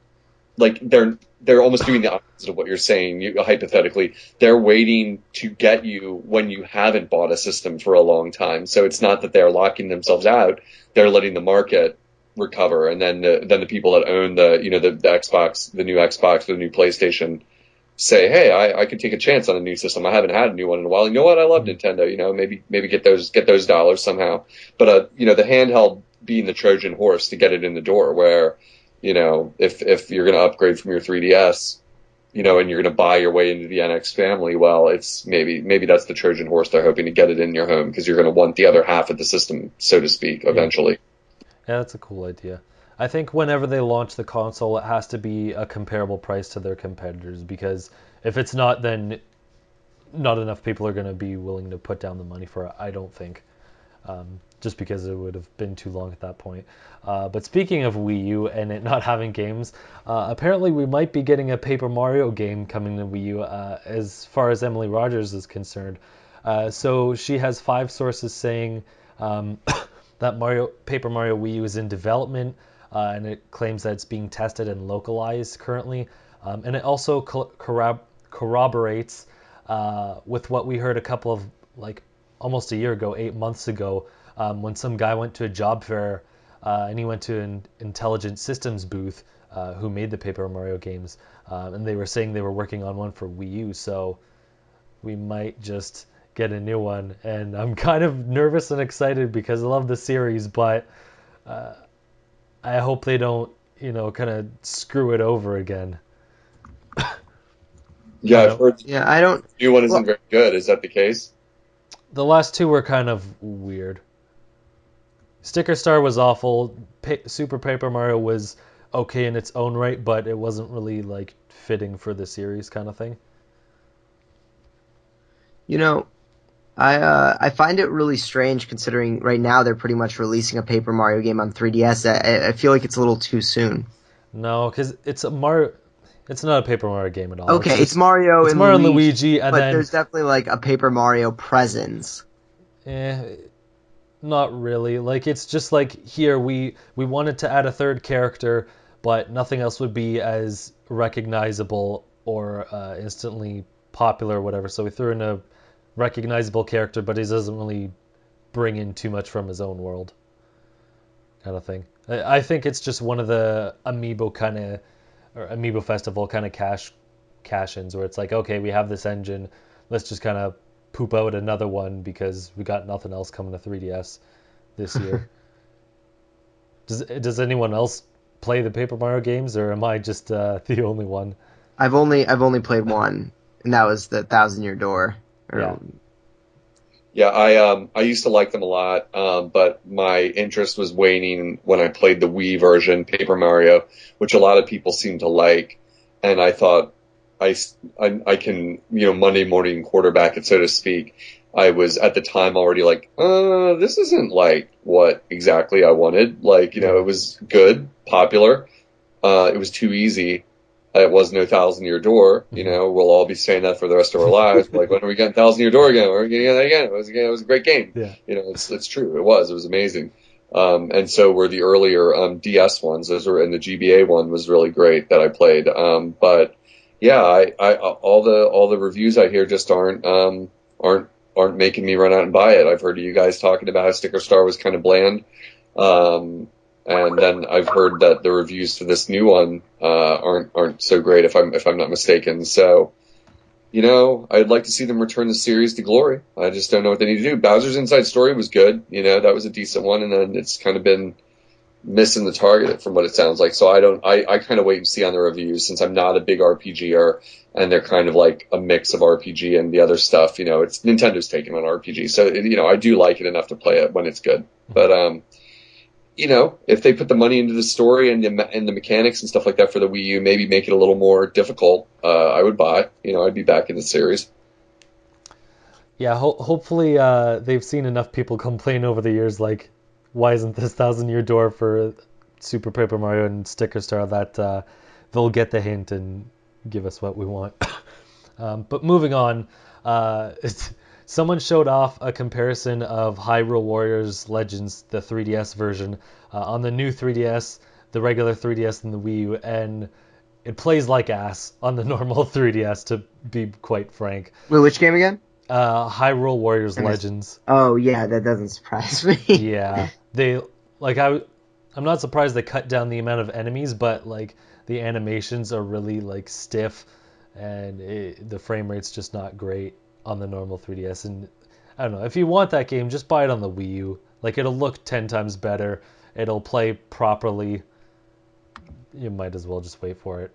like they're almost doing the opposite of what you're saying. Hypothetically, they're waiting to get you when you haven't bought a system for a long time. So it's not that they're locking themselves out; they're letting the market recover, and then the people that own the Xbox, the new Xbox, the new PlayStation, say, hey, I could take a chance on a new system. I haven't had a new one in a while. You know what? I love Nintendo. Maybe get those dollars somehow. But the handheld being the Trojan horse to get it in the door, where if you're going to upgrade from your 3DS, and you're going to buy your way into the NX family, well, it's maybe that's the Trojan horse they're hoping to get it in your home, because you're going to want the other half of the system, so to speak, eventually. Yeah, that's a cool idea. I think whenever they launch the console, it has to be a comparable price to their competitors, because if it's not, then not enough people are going to be willing to put down the money for it, I don't think. Just because it would have been too long at that point. But speaking of Wii U and it not having games, apparently we might be getting a Paper Mario game coming to Wii U as far as Emily Rogers is concerned. So she has 5 sources saying that Paper Mario Wii U is in development, and it claims that it's being tested and localized currently. And it also corroborates with what we heard a couple of, like, almost a year ago, 8 months ago, when some guy went to a job fair and he went to an Intelligent Systems booth who made the Paper Mario games, and they were saying they were working on one for Wii U, so we might just get a new one. And I'm kind of nervous and excited because I love the series, but I hope they don't, kind of screw it over again. Yeah, I've heard Yeah, I don't. the new one isn't Well, very good. Is that the case? The last 2 were kind of weird. Sticker Star was awful. Super Paper Mario was okay in its own right, but it wasn't really like fitting for the series kind of thing. you know, I find it really strange considering right now they're pretty much releasing a Paper Mario game on 3DS. I feel like it's a little too soon. No, because it's a Mario. It's not a Paper Mario game at all. Okay, it's Mario it's and Mario and Luigi, Luigi, and but then there's definitely like a Paper Mario presence. eh, not really. Like it's just like here we wanted to add a third character, but nothing else would be as recognizable or instantly popular or whatever. So we threw in a recognizable character, but he doesn't really bring in too much from his own world, kind of thing. I think it's just one of the amiibo kind of or amiibo festival kind of cash-ins where it's like, okay, we have this engine, let's just kind of poop out another one because we got nothing else coming to 3DS this year. Does anyone else play the Paper Mario games, or am I just the only one? I've only played one, and that was the Thousand Year Door. Yeah. Yeah, I used to like them a lot, but my interest was waning when I played the Wii version, Paper Mario, which a lot of people seem to like, and I thought I can Monday morning quarterback it, so to speak. I was at the time already like, this isn't like what exactly I wanted. Like, it was good, popular, it was too easy. It was no Thousand Year Door. We'll all be saying that for the rest of our lives. Like, when are we getting Thousand Year Door again? When are we getting that again? It was a great game. Yeah. It's true. It was amazing. And so were the earlier DS ones. Those were, and the GBA one was really great that I played. But yeah, all the reviews I hear just aren't making me run out and buy it. I've heard you guys talking about how Sticker Star was kind of bland. And then I've heard that the reviews for this new one aren't so great, if I'm not mistaken. So, I'd like to see them return the series to glory. I just don't know what they need to do. Bowser's Inside Story was good. That was a decent one, and then it's kind of been missing the target from what it sounds like. So I kind of wait and see on the reviews, since I'm not a big RPGer, and they're kind of like a mix of RPG and the other stuff. It's Nintendo's taking on RPG, so I do like it enough to play it when it's good. But if they put the money into the story and the mechanics and stuff like that for the Wii U, maybe make it a little more difficult, I would buy. I'd be back in the series. Yeah, hopefully they've seen enough people complain over the years, like, why isn't this Thousand Year Door for Super Paper Mario and Sticker Star, that they'll get the hint and give us what we want. But moving on, someone showed off a comparison of Hyrule Warriors Legends, the 3DS version, on the new 3DS, the regular 3DS, and the Wii U, and it plays like ass on the normal 3DS, to be quite frank. Wait, which game again? Hyrule Warriors I missed. Legends. Oh yeah, that doesn't surprise me. Yeah, they like I'm not surprised they cut down the amount of enemies, but like the animations are really like stiff, and the frame rate's just not great on the normal 3DS. And I don't know, if you want that game, just buy it on the Wii U. Like it'll look 10 times better. It'll play properly. You might as well just wait for it.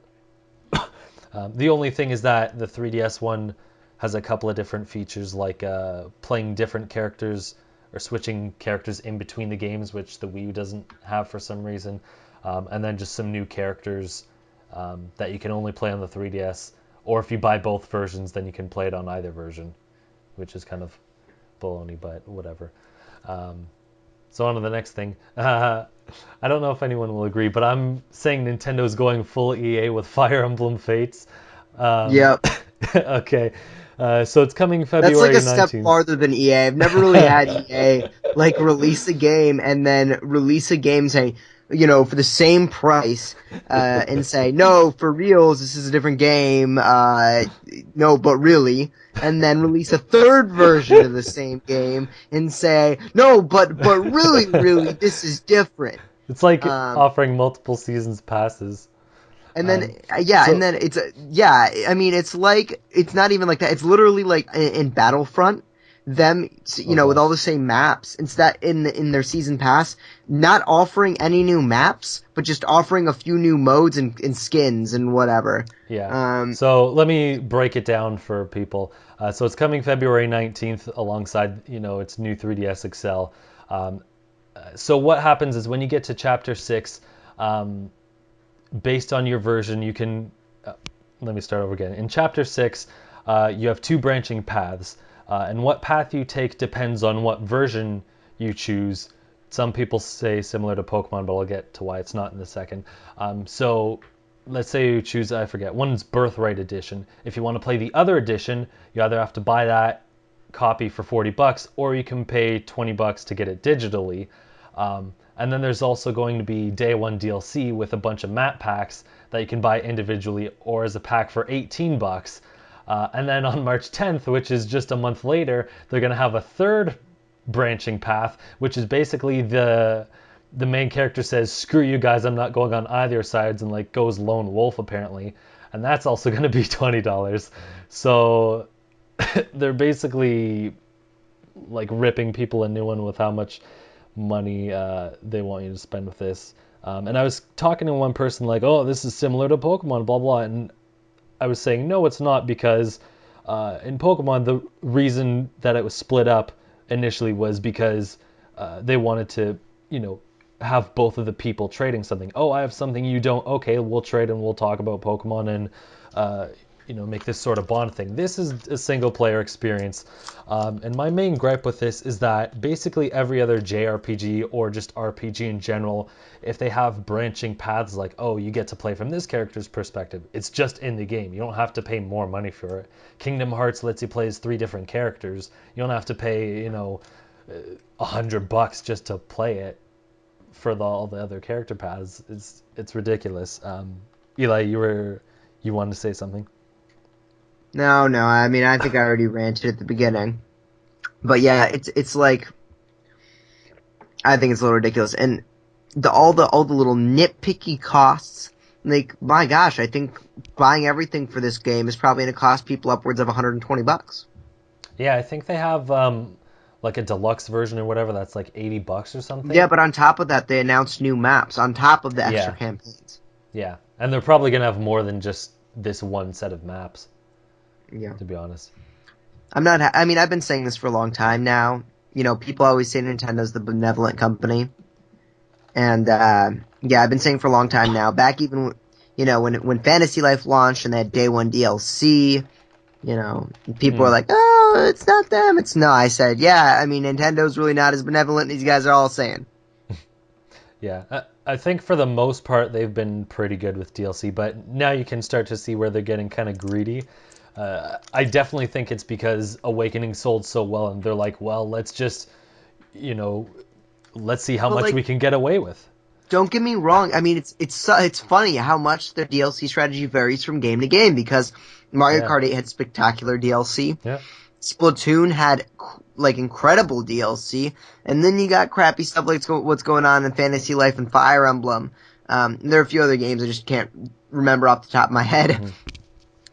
The only thing is that the 3DS one has a couple of different features, like playing different characters or switching characters in between the games, which the Wii U doesn't have for some reason. And then just some new characters that you can only play on the 3DS. Or if you buy both versions, then you can play it on either version, which is kind of baloney, but whatever. So on to the next thing. I don't know if anyone will agree, but I'm saying Nintendo's going full EA with Fire Emblem Fates. Yep. Okay. So it's coming That's like February a step 19th. farther than EA. I've never really had EA like release a game and then release a game saying, for the same price, and say, no, for reals, this is a different game. No, but really, and then release a third version of the same game and say, no, but really, really, this is different. It's like Um, offering multiple seasons passes. And then, Um, yeah, so and then I mean, it's like, it's not even like that. It's literally like in Battlefront, them, oh with all gosh. the same maps. It's that in their season pass, not offering any new maps, but just offering a few new modes and skins and whatever. Yeah. Um, So let me break it down for people. So it's coming February 19th alongside, its new 3DS XL. So what happens is when you get to Chapter 6, based on your version, you can. Let me start over again. In Chapter 6, you have two branching paths. And what path you take depends on what version you choose. Some people say similar to Pokemon, but I'll get to why it's not in a second. So let's say you choose, I forget, one's Birthright Edition. If you want to play the other edition, you either have to buy that copy for $40 or you can pay $20 to get it digitally. And then there's also going to be Day 1 DLC with a bunch of map packs that you can buy individually or as a pack for $18. And then on March 10th, which is just a month later, they're going to have a third branching path, which is basically the main character says, screw you guys, I'm not going on either sides, and like goes lone wolf apparently. And that's also going to be $20. So they're basically like ripping people a new one with how much money they want you to spend with this. And I was talking to one person like, oh, this is similar to Pokemon, blah, blah. And I was saying, no, it's not, because in Pokemon, the reason that it was split up initially was because they wanted to, have both of the people trading something. Oh, I have something you don't. Okay, we'll trade and we'll talk about Pokemon and, make this sort of bond thing. This is a single player experience. And my main gripe with this is that basically every other JRPG or just RPG in general, if they have branching paths like, oh, you get to play from this character's perspective, it's just in the game. You don't have to pay more money for it. Kingdom Hearts lets you play as 3 different characters. You don't have to pay, $100 just to play it for all the other character paths. It's ridiculous. Eli, you wanted to say something? no, I mean, I think I already ranted at the beginning. But yeah, it's like, I think it's a little ridiculous. And all the little nitpicky costs, like, my gosh, I think buying everything for this game is probably going to cost people upwards of $120. Yeah, I think they have like a deluxe version or whatever that's like $80 or something. Yeah, but on top of that, they announced new maps on top of the extra Yeah. campaigns. Yeah, and they're probably gonna have more than just this one set of maps, Yeah. to be honest. I mean, I've been saying this for a long time now. People always say Nintendo's the benevolent company. And, yeah, I've been saying for a long time now. Back even, when Fantasy Life launched and they had Day 1 DLC, people were like, oh, it's not them. No, I said, yeah, I mean, Nintendo's really not as benevolent as you guys are all saying. Yeah, I think for the most part they've been pretty good with DLC, but now you can start to see where they're getting kind of greedy. I definitely think it's because Awakening sold so well, and they're like, well, let's just, let's see how But, much like, we can get away with. don't get me wrong. I mean, it's funny how much their DLC strategy varies from game to game because Mario Yeah. Kart 8 had spectacular DLC. Yeah. Splatoon had like incredible DLC, and then you got crappy stuff like what's going on in Fantasy Life and Fire Emblem. There are a few other games I just can't remember off the top of my head. Mm-hmm.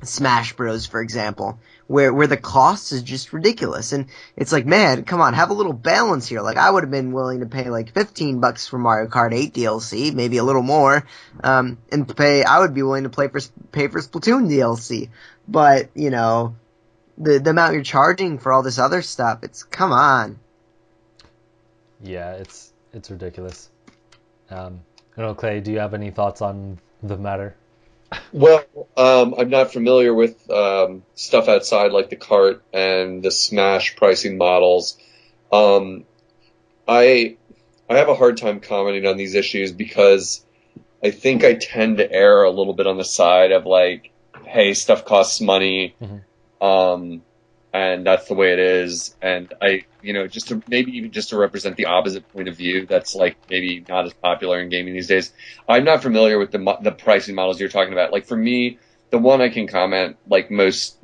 Smash Bros, for example, where the cost is just ridiculous, and it's like, man, come on, have a little balance here. Like, I would have been willing to pay like $15 for Mario Kart 8 DLC, maybe a little more, and I would be willing to pay for Splatoon DLC, but you know, the amount you're charging for all this other stuff, come on. Yeah, it's ridiculous. Clay, do you have any thoughts on the matter? Well, I'm not familiar with stuff outside like the cart and the Smash pricing models. I I have a hard time commenting on these issues because I think I tend to err a little bit on the side of like, hey, stuff costs money, and that's the way it is. And just to represent the opposite point of view, that's like maybe not as popular in gaming these days. I'm not familiar with the pricing models you're talking about. Like for me, the one I can comment like most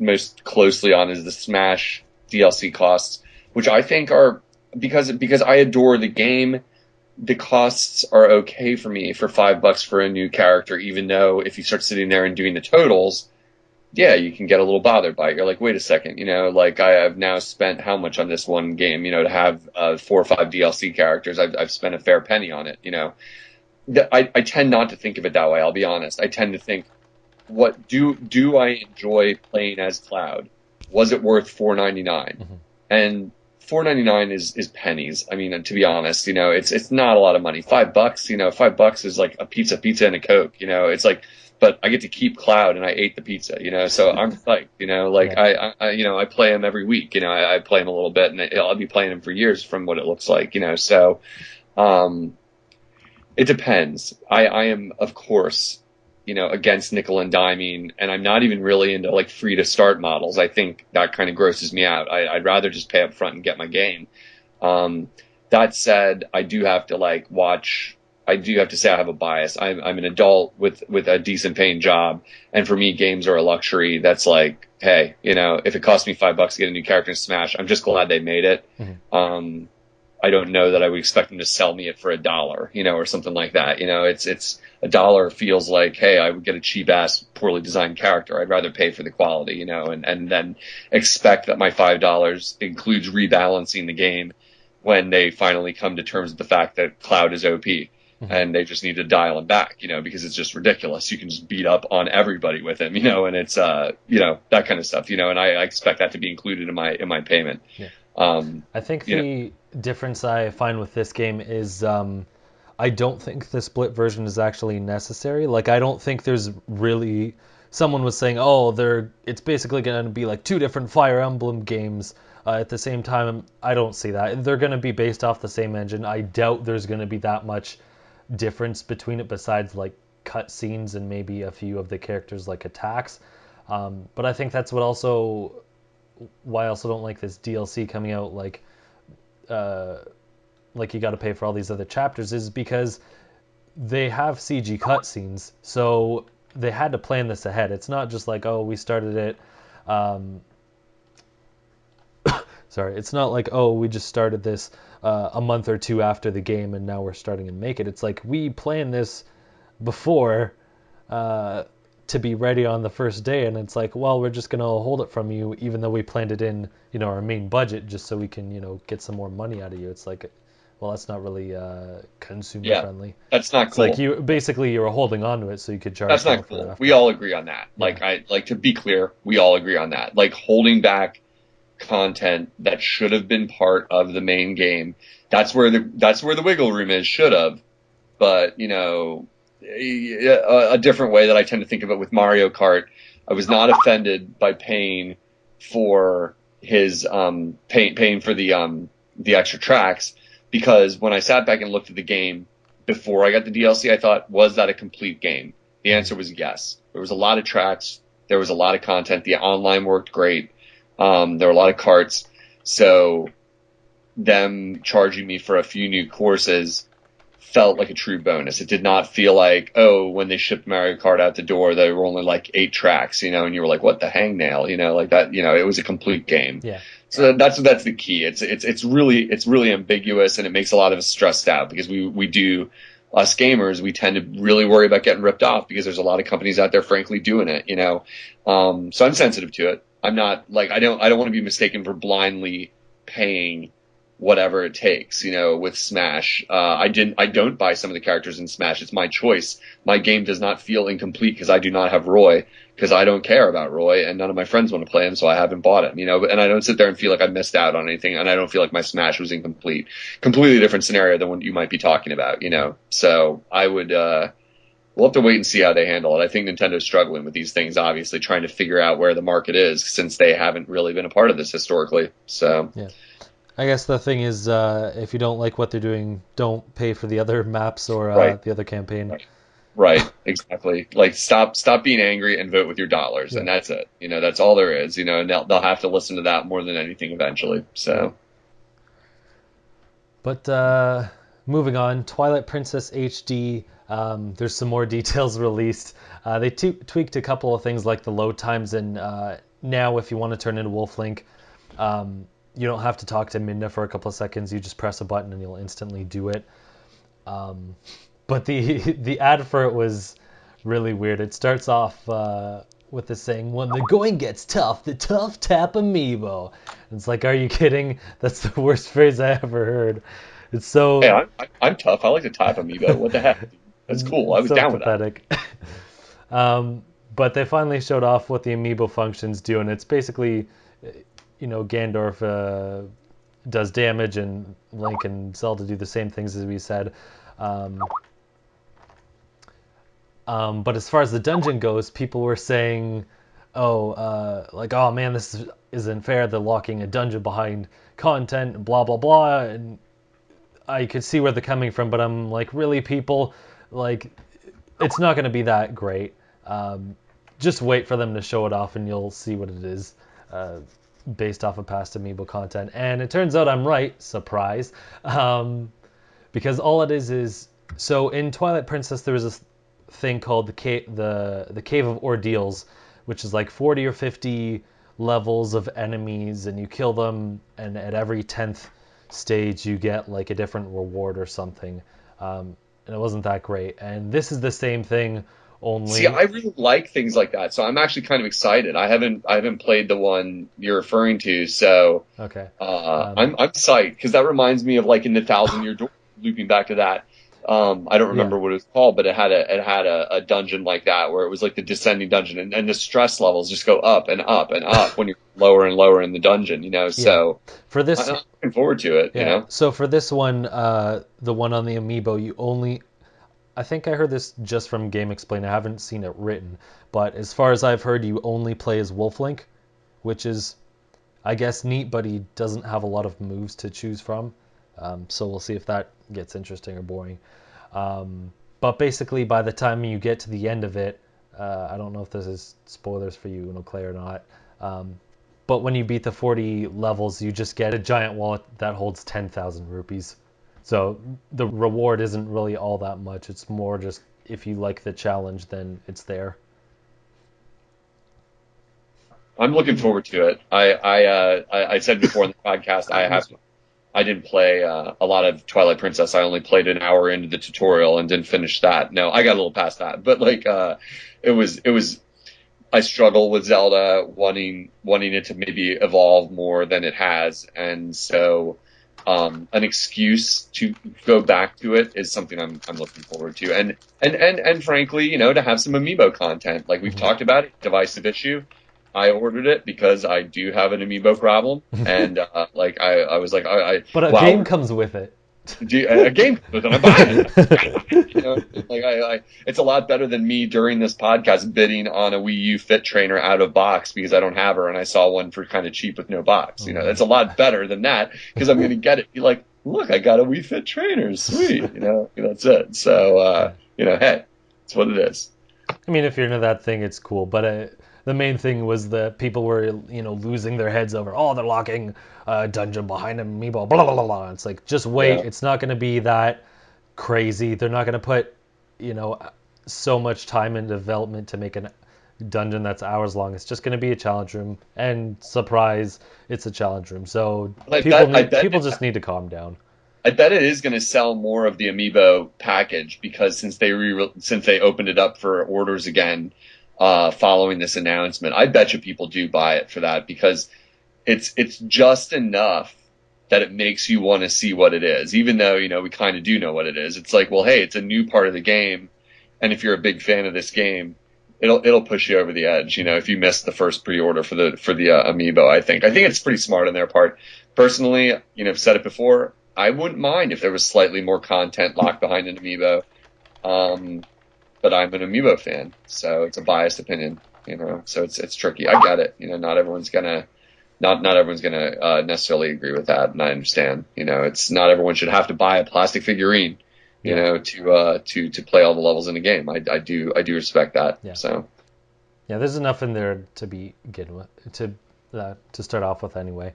closely on is the Smash DLC costs, which I think are because I adore the game. The costs are okay for me for $5 for a new character, even though if you start sitting there and doing the totals, yeah, you can get a little bothered by it. You're like, wait a second, like I have now spent how much on this one game, to have 4 or 5 DLC characters. I've spent a fair penny on it, I tend not to think of it that way. I'll be honest. I tend to think, what do I enjoy playing as Cloud? Was it worth $4.99? And $4.99 is pennies. I mean, to be honest, it's not a lot of money. $5, $5 is like a pizza and a Coke. It's like, but I get to keep Cloud and I ate the pizza. So I'm psyched. I play him every week. I play him a little bit, and I'll be playing him for years from what it looks like. So it depends. I am, of course, against nickel and diming, and I'm not even really into like free to start models. I think that kind of grosses me out. I'd rather just pay up front and get my game. That said, I do have to say I have a bias. I'm an adult with a decent paying job, and for me, games are a luxury. That's like, hey, if it costs me $5 to get a new character in Smash, I'm just glad they made it. I don't know that I would expect them to sell me it for $1, or something like that. It's $1 feels like, hey, I would get a cheap ass, poorly designed character. I'd rather pay for the quality, and then expect that my $5 includes rebalancing the game when they finally come to terms with the fact that Cloud is OP. And they just need to dial him back, because it's just ridiculous. You can just beat up on everybody with him, and it's, that kind of stuff, and I expect that to be included in my payment. Yeah. I think the difference I find with this game is I don't think the split version is actually necessary. Like, I don't think there's really... Someone was saying, it's basically going to be like 2 different Fire Emblem games at the same time. I don't see that. They're going to be based off the same engine. I doubt there's going to be that much difference between it besides like cutscenes and maybe a few of the characters like attacks. But I think that's why I also don't like this DLC coming out like you got to pay for all these other chapters, is because they have CG cutscenes, so they had to plan this ahead. It's not just like, we started it. Sorry, it's not like, we just started this a month or 2 after the game and now we're starting to make it. It's like, we planned this before to be ready on the first day, and it's like, well, we're just going to hold it from you even though we planned it in, our main budget just so we can, get some more money out of you. It's like, well, that's not really consumer friendly. That's not cool. It's like you were holding on to it so you could charge. That's not cool. We all agree on that. Yeah. To be clear, we all agree on that. Like, holding back content that should have been part of the main game. That's where the wiggle room is. Should have, but a different way that I tend to think of it with Mario Kart. I was not offended by paying for his paying for the extra tracks, because when I sat back and looked at the game before I got the DLC, I thought, was that a complete game? The answer was yes. There was a lot of tracks. There was a lot of content. The online worked great. There were a lot of carts, so them charging me for a few new courses felt like a true bonus. It did not feel like, oh, when they shipped Mario Kart out the door, they were only like 8 tracks, and you were like, what the hangnail, like that, it was a complete game. Yeah. So that's the key. It's really ambiguous, and it makes a lot of us stressed out because we do, us gamers, we tend to really worry about getting ripped off because there's a lot of companies out there, frankly, doing it. So I'm sensitive to it. I'm not like I don't want to be mistaken for blindly paying whatever it takes, with Smash. I don't buy some of the characters in Smash. It's my choice. My game does not feel incomplete because I do not have Roy, because I don't care about Roy and none of my friends want to play him, so I haven't bought him, and I don't sit there and feel like I missed out on anything, and I don't feel like my Smash was incomplete. Completely different scenario than what you might be talking about, So I would, we'll have to wait and see how they handle it. I think Nintendo's struggling with these things, obviously, trying to figure out where the market is since they haven't really been a part of this historically. So Yeah. I guess the thing is, if you don't like what they're doing, don't pay for the other maps or Right. the other campaign. Right, exactly. Like stop being angry and vote with your dollars, and that's it. That's all there is. And they'll have to listen to that more than anything eventually. So. But moving on, Twilight Princess HD. There's some more details released. They tweaked a couple of things like the load times, and now if you want to turn into Wolf Link, you don't have to talk to Minda for a couple of seconds. You just press a button and you'll instantly do it. But the ad for it was really weird. It starts off with this saying, "When the going gets tough, the tough tap amiibo." And it's like, are you kidding? That's the worst phrase I ever heard. It's so... Hey, I'm tough. I like to type amiibo. What the heck? That's cool. I was so down pathetic. With that. But they finally showed off what the amiibo functions do, and it's basically, Gandorf does damage, and Link and Zelda do the same things as we said. But as far as the dungeon goes, people were saying, oh man, this isn't fair. They're locking a dungeon behind content, and blah blah blah. And I could see where they're coming from, but I'm like, really, people, like, it's not going to be that great. Just wait for them to show it off, and you'll see what it is, based off of past amiibo content. And it turns out I'm right. Surprise. Because all it is so in Twilight Princess there was this thing called the Cave of Ordeals, which is like 40 or 50 levels of enemies, and you kill them, and at every 10th stage you get like a different reward or something. And it wasn't that great. And this is the same thing, only... See, I really like things like that, so I'm actually kind of excited. I haven't played the one you're referring to, so Okay. I'm psyched because that reminds me of like in the Thousand Year Door, looping back to that. I don't remember what it was called, but it had a dungeon like that where it was like the descending dungeon, and the stress levels just go up and up and up when you're lower and lower in the dungeon, So for this, I'm looking forward to it, So for this one, the one on the amiibo, you only... I think I heard this just from Game Explain. I haven't seen it written, but as far as I've heard, you only play as Wolf Link, which is, I guess, neat, but he doesn't have a lot of moves to choose from. So we'll see if that gets interesting or boring. But basically, by the time you get to the end of it, I don't know if this is spoilers for you, Unoclay, or not. But when you beat the 40 levels, you just get a giant wallet that holds 10,000 rupees. So the reward isn't really all that much. It's more just if you like the challenge, then it's there. I'm looking forward to it. I said before in the podcast I didn't play a lot of Twilight Princess. I only played an hour into the tutorial and didn't finish that. No, I got a little past that, but like it was. I struggle with Zelda wanting it to maybe evolve more than it has, and so an excuse to go back to it is something I'm looking forward to, and frankly, to have some amiibo content like we've talked about, divisive issue. I ordered it because I do have an amiibo problem, and I was like, but a wow, game comes with it. A game, but then I buy it. It's a lot better than me during this podcast bidding on a Wii U Fit trainer out of box because I don't have her, and I saw one for kind of cheap with no box. That's a lot better than that because I'm going to get it. Be like, look, I got a Wii Fit trainer, sweet. That's it. So hey, it's what it is. I mean, if you're into that thing, it's cool, but the main thing was that people were, losing their heads over, oh, they're locking a dungeon behind an amiibo, blah, blah, blah, blah. It's like, just wait. Yeah. It's not going to be that crazy. They're not going to put, you know, so much time in development to make a dungeon that's hours long. It's just going to be a challenge room, and surprise, it's a challenge room. So But people just need to calm down. I bet it is going to sell more of the amiibo package because since they opened it up for orders again, following this announcement, I bet you people do buy it for that because it's just enough that it makes you want to see what it is, even though, you know, we kind of do know what it is. It's like, well, hey, it's a new part of the game, and if you're a big fan of this game, it'll push you over the edge. You know, if you missed the first pre-order for the amiibo, I think it's pretty smart on their part. Personally, you know, I've said it before, I wouldn't mind if there was slightly more content locked behind an amiibo. But I'm an amiibo fan, so it's a biased opinion, you know. So it's tricky. I get it. You know, not everyone's gonna necessarily agree with that, and I understand. You know, it's not everyone should have to buy a plastic figurine, you know, to play all the levels in the game. I do respect that. Yeah. So yeah, there's enough in there to begin with to start off with anyway.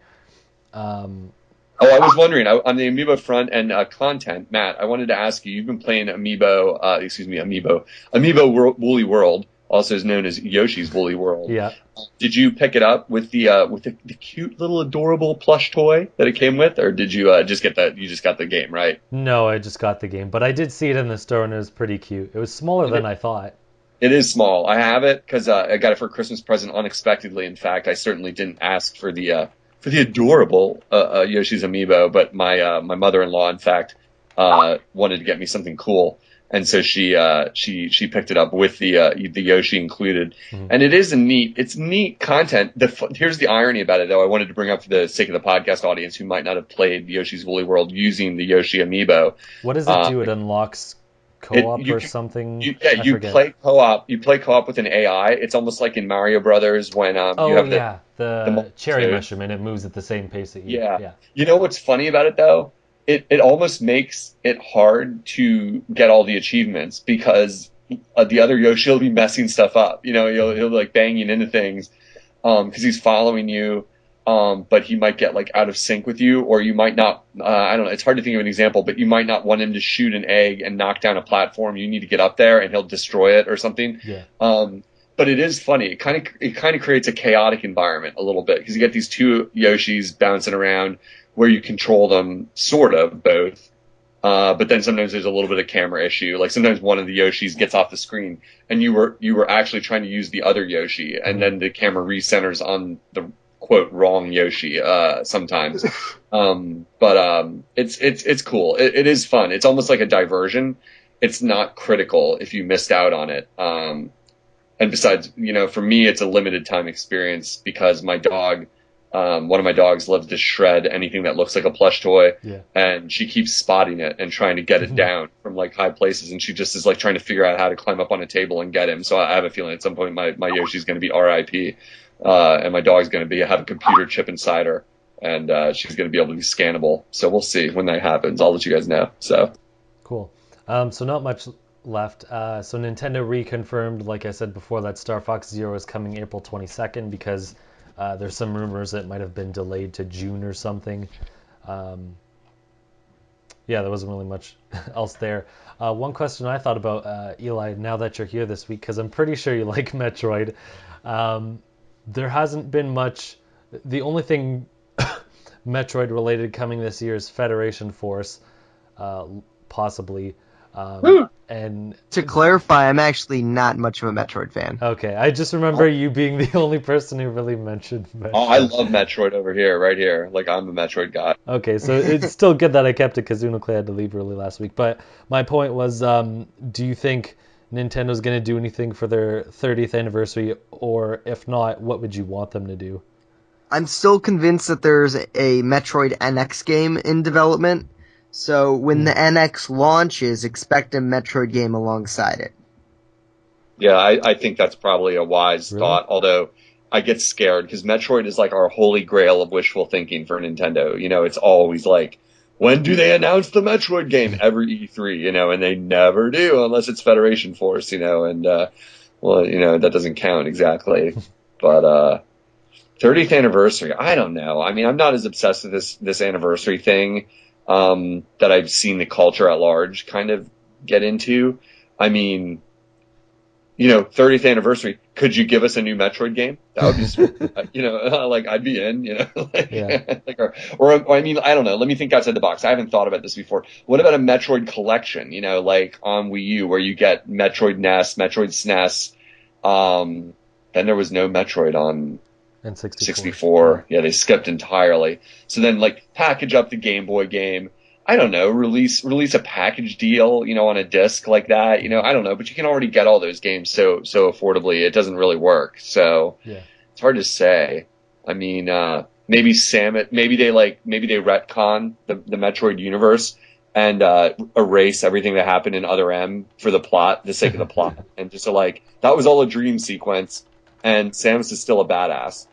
I was wondering on the amiibo front and content, Matt. I wanted to ask you. You've been playing Amiibo Woolly World, also known as Yoshi's Woolly World. Yeah. Did you pick it up with the cute little adorable plush toy that it came with, or did you just get that? You just got the game, right? No, I just got the game, but I did see it in the store and it was pretty cute. It was smaller than I thought. It is small. I have it because I got it for a Christmas present unexpectedly. In fact, I certainly didn't ask for the adorable Yoshi's amiibo, but my mother-in-law, in fact, wanted to get me something cool, and so she picked it up with the Yoshi included, and it's neat content. Here's the irony about it, though. I wanted to bring up for the sake of the podcast audience who might not have played Yoshi's Woolly World using the Yoshi amiibo. What does it do? It unlocks co-op or something? You play co-op. You play co-op with an AI. It's almost like in Mario Brothers when you have the cherry mushroom and it moves at the same pace that you. Yeah. You know what's funny about it though? It almost makes it hard to get all the achievements because the other Yoshi will be messing stuff up. You know, he'll like banging into things because he's following you. But he might get like out of sync with you, or you might not. I don't know. It's hard to think of an example, but you might not want him to shoot an egg and knock down a platform. You need to get up there, and he'll destroy it or something. Yeah. But it is funny. It kind of creates a chaotic environment a little bit because you get these two Yoshis bouncing around where you control them, sort of both. But then sometimes there's a little bit of camera issue. Like sometimes one of the Yoshis gets off the screen, and you were actually trying to use the other Yoshi, and then the camera recenters on the quote wrong Yoshi sometimes. But it's cool. It is fun. It's almost like a diversion. It's not critical if you missed out on it. And besides, you know, for me, it's a limited time experience because my dog, one of my dogs loves to shred anything that looks like a plush toy. Yeah. And she keeps spotting it and trying to get it down from like high places. And she just is like trying to figure out how to climb up on a table and get him. So I have a feeling at some point my Yoshi's going to be RIP. And my dog's going to have a computer chip inside her, and she's going to be able to be scannable. So we'll see when that happens. I'll let you guys know. So cool. So not much left. So Nintendo reconfirmed, like I said before, that Star Fox Zero is coming April 22nd because there's some rumors that it might have been delayed to June or something. Yeah, there wasn't really much else there. One question I thought about, Eli, now that you're here this week, because I'm pretty sure you like Metroid. There hasn't been much. The only thing Metroid related coming this year is Federation Force, possibly. And to clarify, I'm actually not much of a Metroid fan. Okay, I just remember you being the only person who really mentioned Metroid. Oh, I love Metroid over here, right here. Like, I'm a Metroid guy. Okay, so it's still good that I kept it because Unoclay had to leave early last week. But my point was, do you think Nintendo's going to do anything for their 30th anniversary, or if not, what would you want them to do? I'm still convinced that there's a Metroid NX game in development, so when the NX launches, expect a Metroid game alongside it. Yeah, I think that's probably a wise thought, although I get scared because Metroid is like our holy grail of wishful thinking for Nintendo. You know, it's always like, when do they announce the Metroid game? Every E3, you know, and they never do unless it's Federation Force, you know, and, well, you know, that doesn't count exactly. But, 30th anniversary, I don't know. I mean, I'm not as obsessed with this anniversary thing. that I've seen the culture at large kind of get into. I mean, 30th anniversary. Could you give us a new Metroid game? That would be, like I'd be in, like, Yeah. like, or I mean, I don't know. Let me think outside the box. I haven't thought about this before. What about a Metroid collection? Like on Wii U, where you get Metroid NES, Metroid SNES. Then there was no Metroid on And 64. Yeah, they skipped entirely. So then, like, package up the Game Boy game. I don't know, release a package deal, on a disc like that. I don't know, but you can already get all those games so affordably. It doesn't really work. So Yeah. it's hard to say. I mean, maybe maybe they retcon the Metroid universe and erase everything that happened in Other M for the sake of the plot, and just that was all a dream sequence, and Samus is still a badass.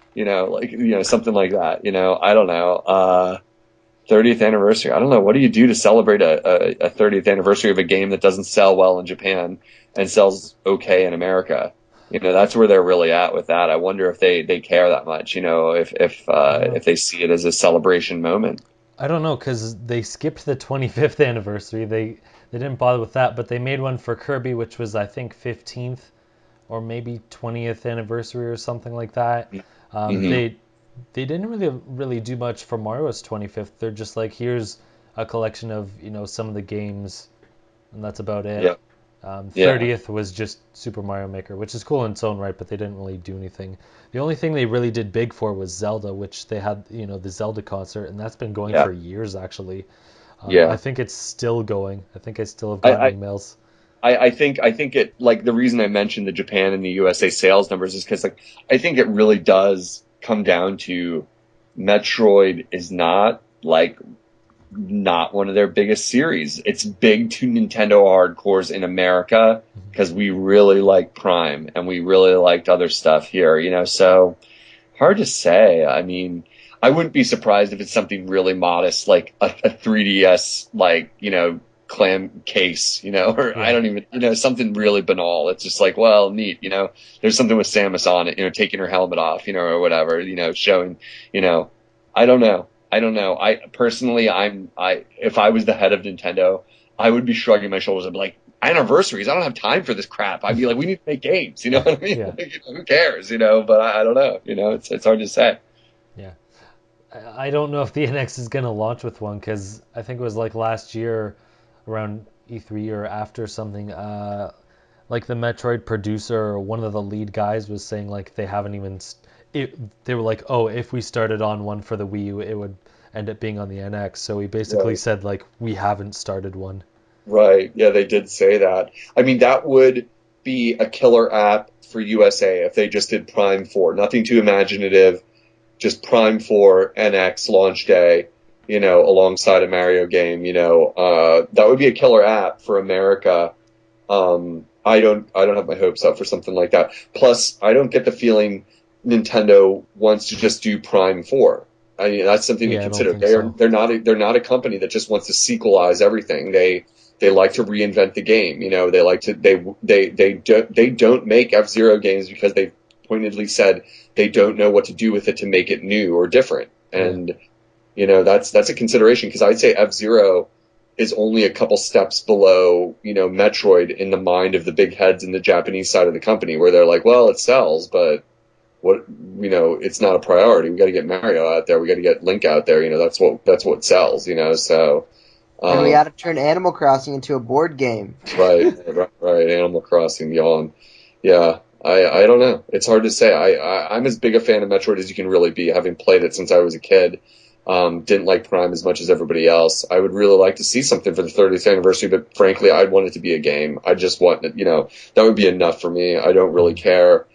Something like that. I don't know. 30th anniversary. I don't know. What do you do to celebrate a 30th anniversary of a game that doesn't sell well in Japan and sells okay in America? That's where they're really at with that. I wonder if they care that much, if they see it as a celebration moment. I don't know, because they skipped the 25th anniversary. They didn't bother with that, but they made one for Kirby, which was, I think, 15th or maybe 20th anniversary or something like that. Mm-hmm. They didn't really do much for Mario's 25th. They're just like, here's a collection of, some of the games, and that's about it. Yeah. Yeah. 30th was just Super Mario Maker, which is cool in its own right, but they didn't really do anything. The only thing they really did big for was Zelda, which they had, the Zelda concert, and that's been going Yeah. for years, actually. Yeah. I think it's still going. I think I still have I, gotten emails. I think it, like, the reason I mentioned the Japan and the USA sales numbers is because, like, I think it really does come down to Metroid is not one of their biggest series. It's big to Nintendo hardcores in America because we really like Prime and we really liked other stuff here, so hard to say. I mean, I wouldn't be surprised if it's something really modest, like a 3DS, clam case, or I Yeah. don't even, something really banal. It's just like, well, neat, there's something with Samus on it, taking her helmet off, or whatever, showing, I don't know. I don't know. I personally, if I was the head of Nintendo, I would be shrugging my shoulders and be like, anniversaries, I don't have time for this crap. I'd be like, we need to make games, you know what I mean? Yeah. Like, who cares, but I don't know, it's hard to say. Yeah. I don't know if the NX is going to launch with one, because I think it was like last year around E3 or after something, like the Metroid producer or one of the lead guys was saying like they haven't even they were like, oh, if we started on one for the Wii U, it would end up being on the NX. So he basically Right. said like we haven't started one. Right. Yeah, they did say that. I mean, that would be a killer app for USA if they just did Prime 4. Nothing too imaginative, just Prime 4 NX launch day, alongside a Mario game, that would be a killer app for America. I don't have my hopes up for something like that. Plus, I don't get the feeling Nintendo wants to just do Prime 4. I mean, that's something to Yeah, I don't consider. think so. They're not a company that just wants to sequelize everything. They like to reinvent the game. They like to they don't make F-Zero games because they pointedly said they don't know what to do with it to make it new or different. And that's a consideration, because I'd say F-Zero is only a couple steps below, Metroid in the mind of the big heads in the Japanese side of the company, where they're like, well, it sells, but it's not a priority. We got to get Mario out there. We got to get Link out there. That's what sells. So. And we got to turn Animal Crossing into a board game. Right. Animal Crossing, yawn. Yeah. I don't know. It's hard to say. I'm as big a fan of Metroid as you can really be, having played it since I was a kid. Didn't like Prime as much as everybody else. I would really like to see something for the 30th anniversary, but frankly, I'd want it to be a game. I just want it, that would be enough for me. I don't really care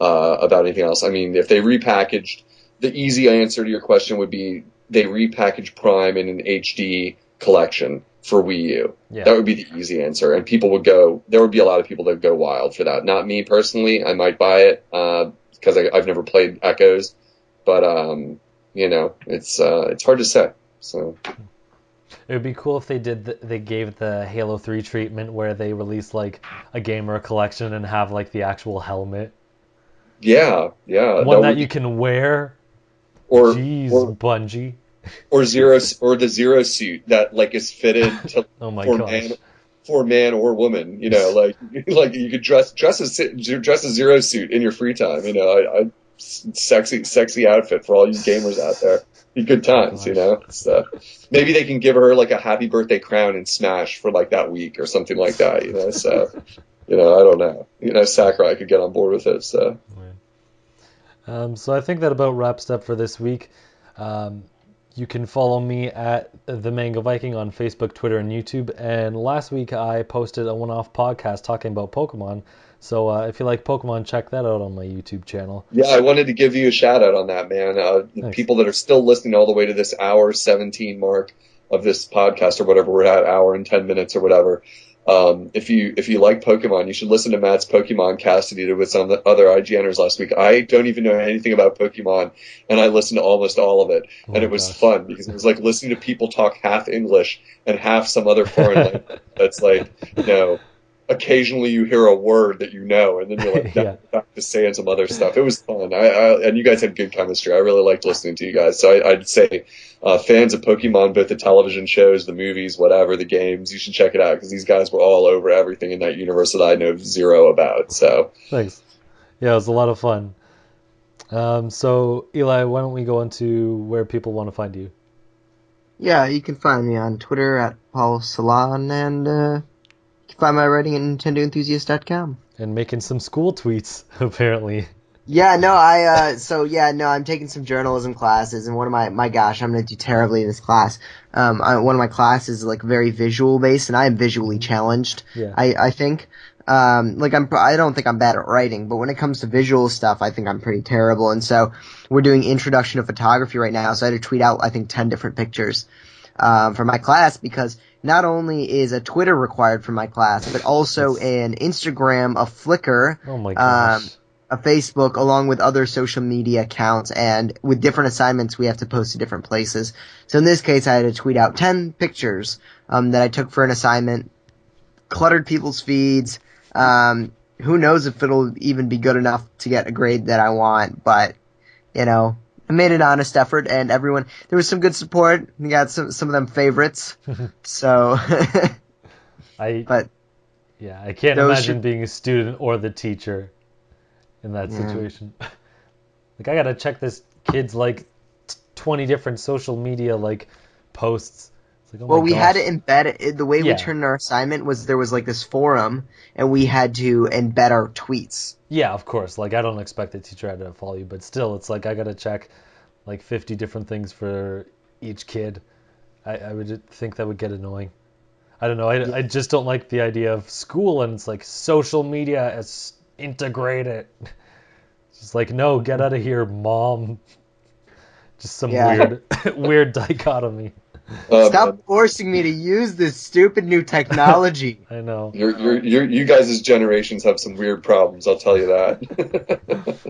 about anything else. I mean, if they repackaged, the easy answer to your question would be they repackage Prime in an HD collection for Wii U. Yeah. That would be the easy answer, and there would be a lot of people that would go wild for that. Not me personally. I might buy it because I've never played Echoes, but it's hard to say. So It would be cool if they gave the Halo 3 treatment, where they release like a game or a collection and have like the actual helmet. yeah, One that you can wear. or Jeez, or Bungie. or the zero suit that like is fitted to Oh my for gosh. man or woman. Like like you could dress a zero suit in your free time. Sexy outfit for all you gamers out there. Be good Oh times. gosh. Maybe they can give her like a happy birthday crown in Smash for like that week or something like that. So I don't know. Sakurai could get on board with it. So. So I think that about wraps up for this week. Um, you can follow me at the Mango Viking on Facebook, Twitter, and YouTube. And last week I posted a one-off podcast talking about Pokemon. So if you like Pokemon, check that out on my YouTube channel. Yeah, I wanted to give you a shout out on that, man. The Thanks. people that are still listening all the way to this hour 17 mark of this podcast or whatever we're at, hour and 10 minutes or whatever. If you like Pokemon, you should listen to Matt's Pokemon cast that he did with some of the other IGNers last week. I don't even know anything about Pokemon, and I listened to almost all of it, Oh and my it was gosh. fun because it was like listening to people talk half English and half some other foreign language. That's like, occasionally you hear a word that and then you're like, Yeah. back to saying some other stuff. It was fun. And you guys had good chemistry. I really liked listening to you guys. So I'd say fans of Pokemon, both the television shows, the movies, whatever, the games, you should check it out because these guys were all over everything in that universe that I know zero about. So Thanks. Yeah, it was a lot of fun. So Eli, why don't we go into where people want to find you? Yeah, you can find me on Twitter at Paul Salon, and you can find my writing at NintendoEnthusiast.com. And making some school tweets, apparently. Yeah, no, I'm taking some journalism classes, and one of my gosh, I'm gonna do terribly in this class. One of my classes is like very visual based, and I am visually challenged. Yeah. I think. I don't think I'm bad at writing, but when it comes to visual stuff, I think I'm pretty terrible. And so we're doing introduction to photography right now, so I had to tweet out, I think, 10 different pictures, for my class because not only is a Twitter required for my class, but also an Instagram, a Flickr, Oh my gosh. a Facebook, along with other social media accounts, and with different assignments, we have to post to different places. So in this case, I had to tweet out 10 pictures, that I took for an assignment, cluttered people's feeds. Who knows if it'll even be good enough to get a grade that I want, but, I made an honest effort, and there was some good support. We got some of them favorites. So, I but can't those imagine should- being a student or the teacher in that Yeah. situation. Like I gotta check this kid's like 20 different social media like posts. It's like, oh well, my we gosh. had to embed it. The way we Yeah. turned our assignment was there was like this forum, and we had to embed our tweets. Yeah, of course. Like I don't expect the teacher to follow you, but still, it's like I gotta check like 50 different things for each kid. I would think that would get annoying. I don't know. I just don't like the idea of school and it's like social media is integrated. It's just like, no, get out of here, mom. Just some Yeah. weird dichotomy. Stop forcing me to use this stupid new technology. I know. You guys' generations have some weird problems. I'll tell you that.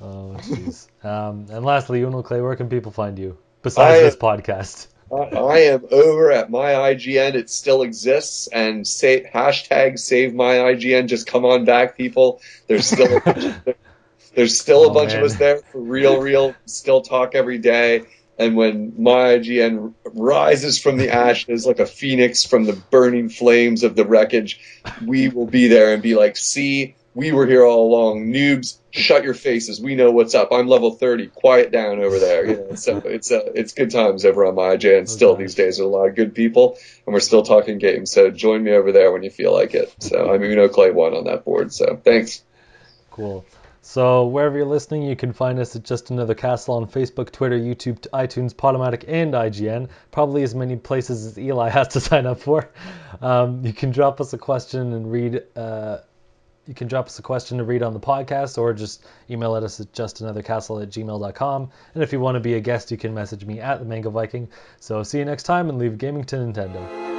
Oh, jeez. And lastly, Unoclay, where can people find you besides this podcast? I am over at my IGN. It still exists, and hashtag save my IGN. Just come on back, people. There's still a bunch of us there for real. Still talk every day. And when my IGN rises from the ashes like a phoenix from the burning flames of the wreckage, we will be there and be like, see, we were here all along. Noobs, shut your faces. We know what's up. I'm level 30. Quiet down over there. So it's good times over on my IGN. Still these days, there's a lot of good people, and we're still talking games. So join me over there when you feel like it. So I'm Unoclay 1 on that board. So thanks. Cool. So wherever you're listening, you can find us at Just Another Castle on Facebook, Twitter, YouTube, iTunes, Podomatic, and IGN. Probably as many places as Eli has to sign up for. You can drop us a question and read. You can drop us a question to read on the podcast, or just email at us at justanothercastle@gmail.com. And if you want to be a guest, you can message me at the Mango Viking. So see you next time, and leave gaming to Nintendo.